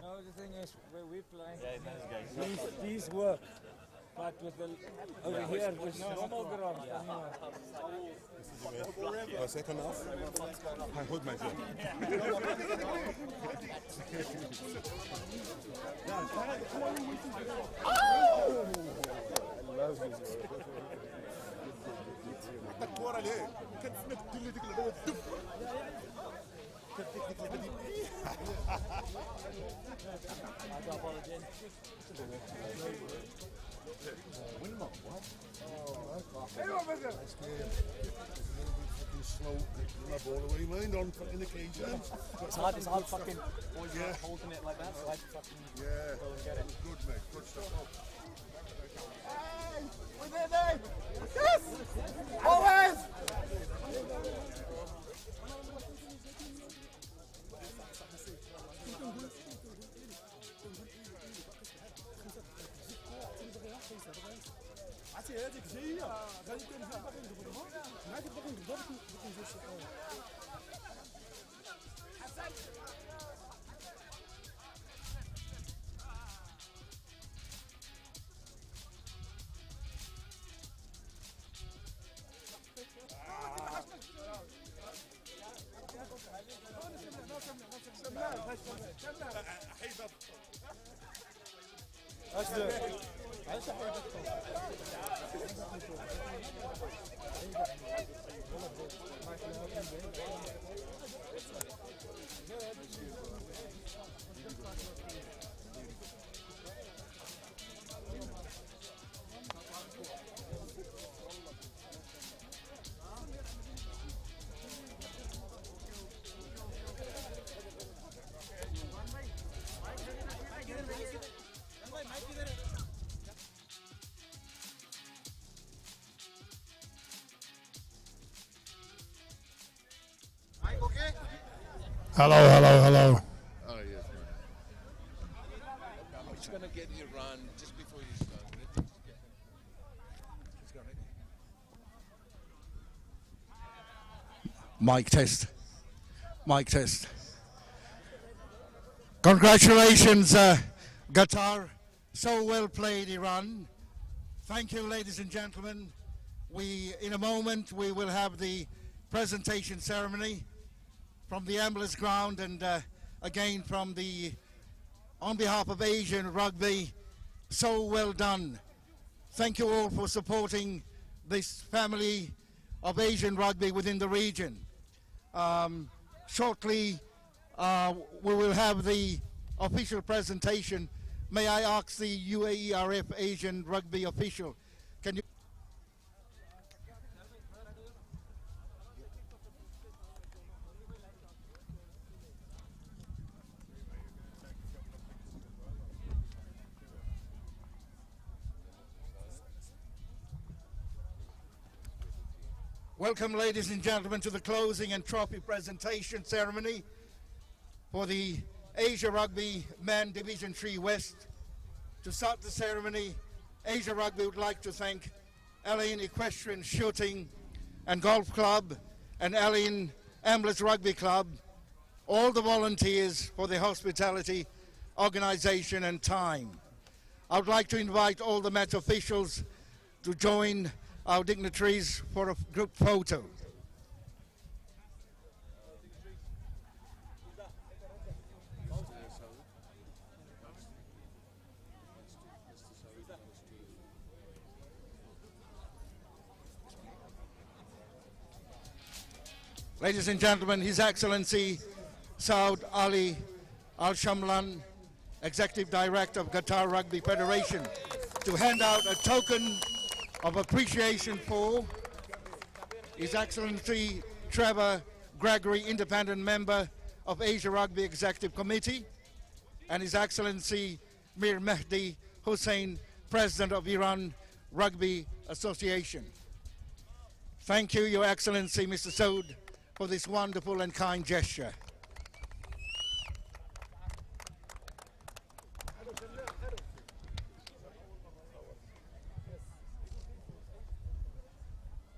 No, the thing is, where we play, these work, but with the over here with normal ground. Second half. I hold myself. الكورة ليه؟ كانت سمعت تدير ديك الهواء الدب. كانت ديك الهواء وين ما ايوه بس slow my ball away, mind on fucking occasion. It's hard fucking holding it like that. So I fucking go and get it. Good mate, good stuff. Hey, we're there, yes, always. هذيك جايه غادي كنبقى نضربها معاك باغي نضربها باغي ندير شي حاجه حسن Hello. Oh, yes, man. I'm just going to get you run just before you start. Mic test. Mic test. Congratulations, Qatar. So well played, Iran. Thank you, ladies and gentlemen. In a moment, we will have the presentation ceremony from the ambulance ground and again from the on behalf of Asian Rugby, so well done. Thank you all for supporting this family of Asian Rugby within the region. Shortly, we will have the official presentation. May I ask the UAE Asian Rugby official, can you... Welcome, ladies and gentlemen, to the closing and trophy presentation ceremony for the Asia Rugby Men Division 3 West. To start the ceremony, Asia Rugby would like to thank Ain Equestrian Shooting and Golf Club and Ain Ambulance Rugby Club, all the volunteers for their hospitality, organization and time. I would like to invite all the match officials to join our dignitaries for a group photo. Ladies and gentlemen, His Excellency Saud Ali Al Shamlan, Executive Director of Qatar Rugby Federation, to hand out a token of appreciation for His Excellency Trevor Gregory, Independent Member of Asia Rugby Executive Committee, and His Excellency Mir Mehdi Hussein, President of Iran Rugby Association. Thank you, Your Excellency, Mr. Saud, for this wonderful and kind gesture.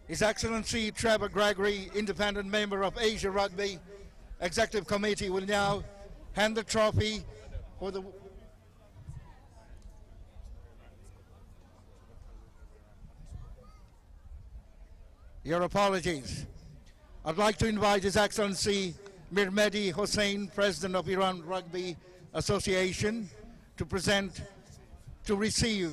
His Excellency Trevor Gregory, Independent Member of Asia Rugby Executive Committee, will now hand the trophy for the... Your apologies. I'd like to invite His Excellency Mir Mehdi Hussein, President of Iran Rugby Association, to receive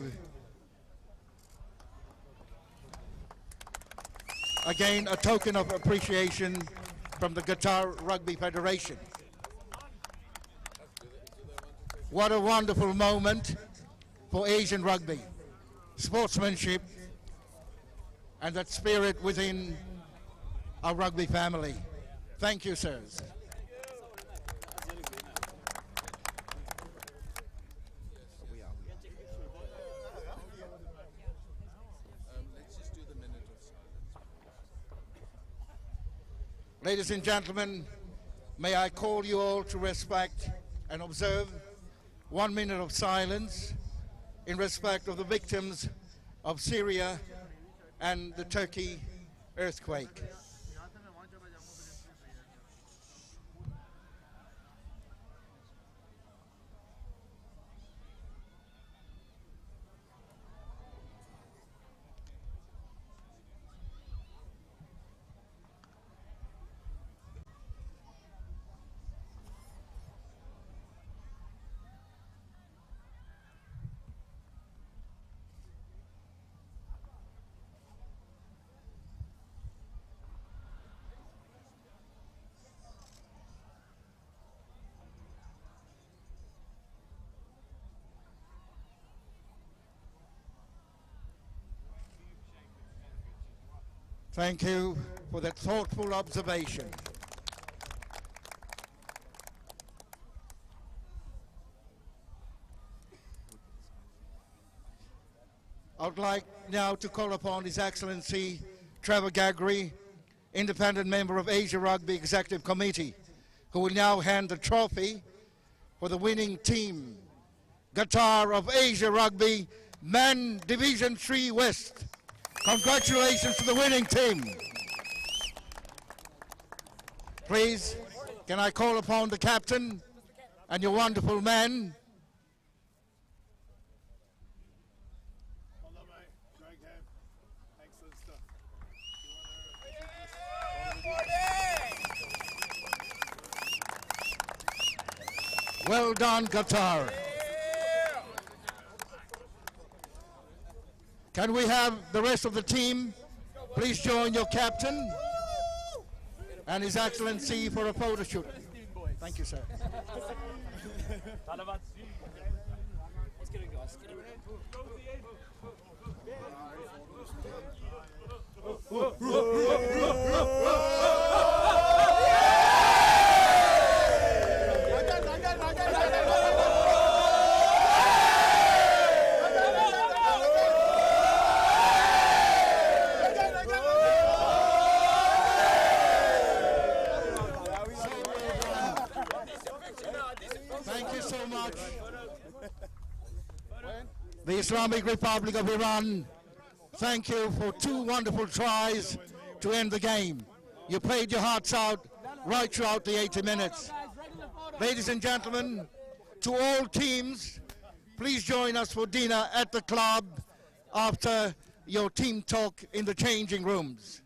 again a token of appreciation from the Qatar Rugby Federation. What a wonderful moment for Asian rugby, sportsmanship, and that spirit within our rugby family. Thank you, sirs. Ladies and gentlemen, may I call you all to respect and observe 1 minute of silence in respect of the victims of Syria and the Turkey earthquake. Thank you for that thoughtful observation. I would like now to call upon His Excellency Trevor Gregory, Independent Member of Asia Rugby Executive Committee, who will now hand the trophy for the winning team, Qatar of Asia Rugby Men Division 3 West. Congratulations to the winning team. Please, can I call upon the captain and your wonderful men? Well done, Qatar. Can we have the rest of the team please join your captain and His Excellency for a photo shoot? Thank you, sir. Thank you so much. The Islamic Republic of Iran, thank you for 2 wonderful tries to end the game. You played your hearts out right throughout the 80 minutes. Ladies and gentlemen, to all teams, please join us for dinner at the club after your team talk in the changing rooms.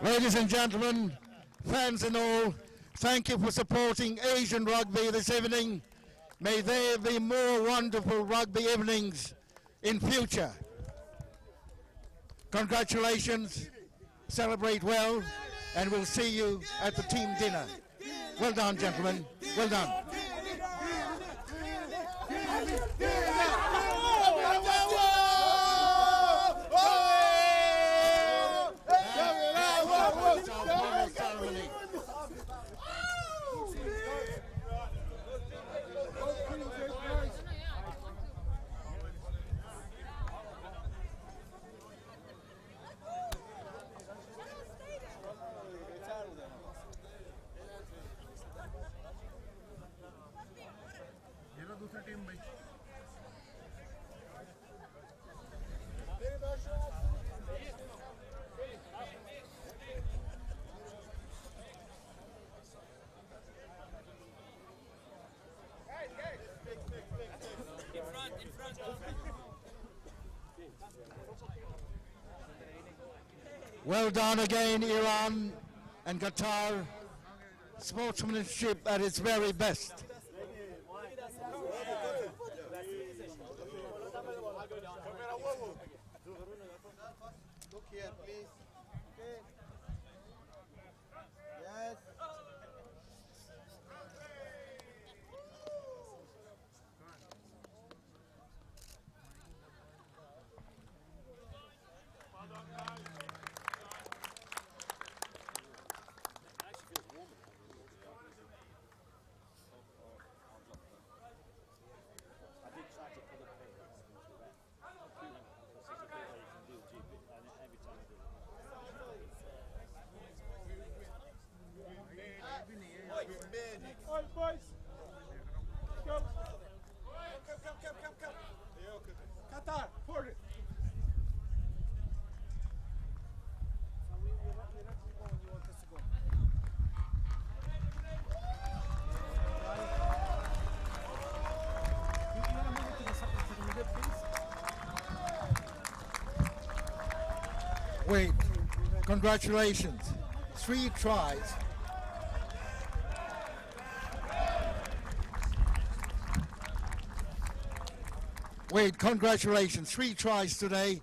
Ladies and gentlemen, fans and all, thank you for supporting Asian rugby this evening. May there be more wonderful rugby evenings in future. Congratulations, celebrate well, and we'll see you at the team dinner. Well done, gentlemen, well done. Well done again, Iran and Qatar. Sportsmanship at its very best. Look here, please. Yes. Oi, boys! Go! Come! Qatar, for it! Wait, congratulations. 3 tries. Wade, congratulations. 3 tries today.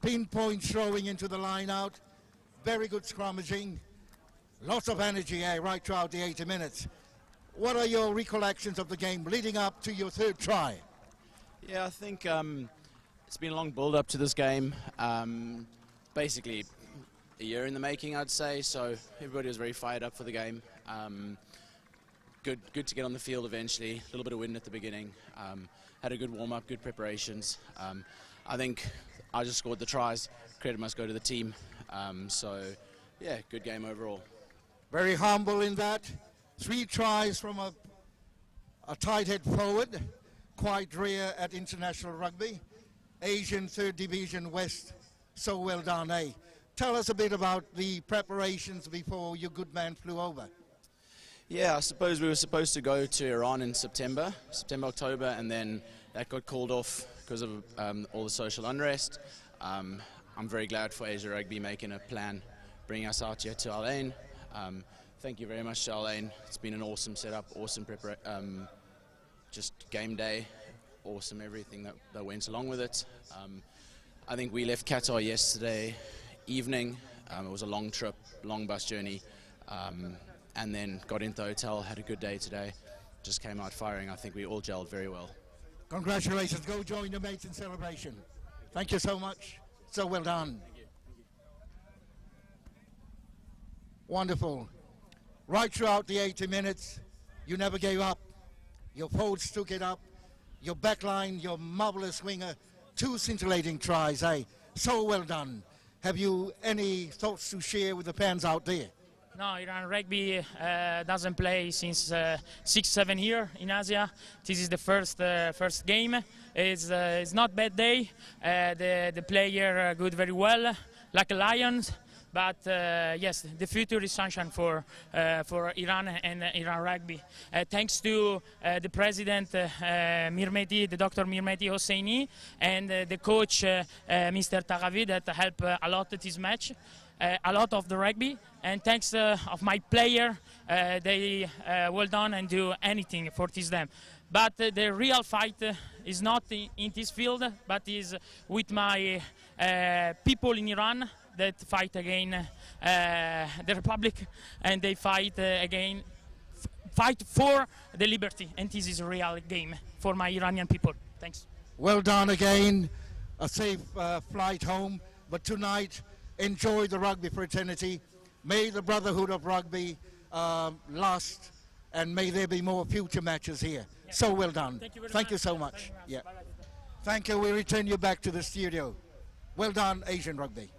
Pinpoint throwing into the line out. Very good scrummaging. Lots of energy right throughout the 80 minutes. What are your recollections of the game leading up to your 3rd try? Yeah, I think it's been a long build-up to this game. Basically, a year in the making, I'd say. So everybody was very fired up for the game. Good to get on the field eventually. A little bit of wind at the beginning. Had a good warm-up, good preparations. I think I just scored the tries. Credit must go to the team. So, yeah, good game overall. Very humble in that. 3 tries from a tight head forward, quite rare at international rugby. Asian 3rd Division West, so well done, eh? Tell us a bit about the preparations before your good man flew over. Yeah, I suppose we were supposed to go to Iran in September, October, and then that got called off because of all the social unrest. I'm very glad for Asia Rugby making a plan, bringing us out here to Ain. Thank you very much, Charlene. It's been an awesome setup, awesome just game day, awesome everything that went along with it. I think we left Qatar yesterday evening. It was a long trip, long bus journey, and then got into the hotel, had a good day today, just came out firing. I think we all gelled very well. Congratulations. Go join your mates in celebration. Thank you so much. So well done. Thank you. Wonderful. Right throughout the 80 minutes, you never gave up. Your forwards took it up. Your backline, your marvelous winger, 2 scintillating tries, eh? So well done. Have you any thoughts to share with the fans out there? No, Iran Rugby doesn't play since 6-7 years in Asia. This is the first game. It's not bad day. The player good very well, like a Lions. But yes, the future is sunshine for Iran and Iran Rugby. Thanks to the president, Mirmeti, the Dr. Mirmeti Hosseini, and the coach, Mr. Taghavi, that helped a lot at this match, a lot of the rugby. And thanks of my player, they well done and do anything for this them. But the real fight is not in this field, but is with my people in Iran that fight again the Republic, and they fight again, fight for the liberty, and this is a real game for my Iranian people. Thanks. Well done again. A safe flight home, but tonight enjoy the rugby fraternity. May the brotherhood of rugby last, and may there be more future matches here. Yeah. So well done. Thank you so much. Yeah. Thank you. We return you back to the studio. Well done, Asian Rugby.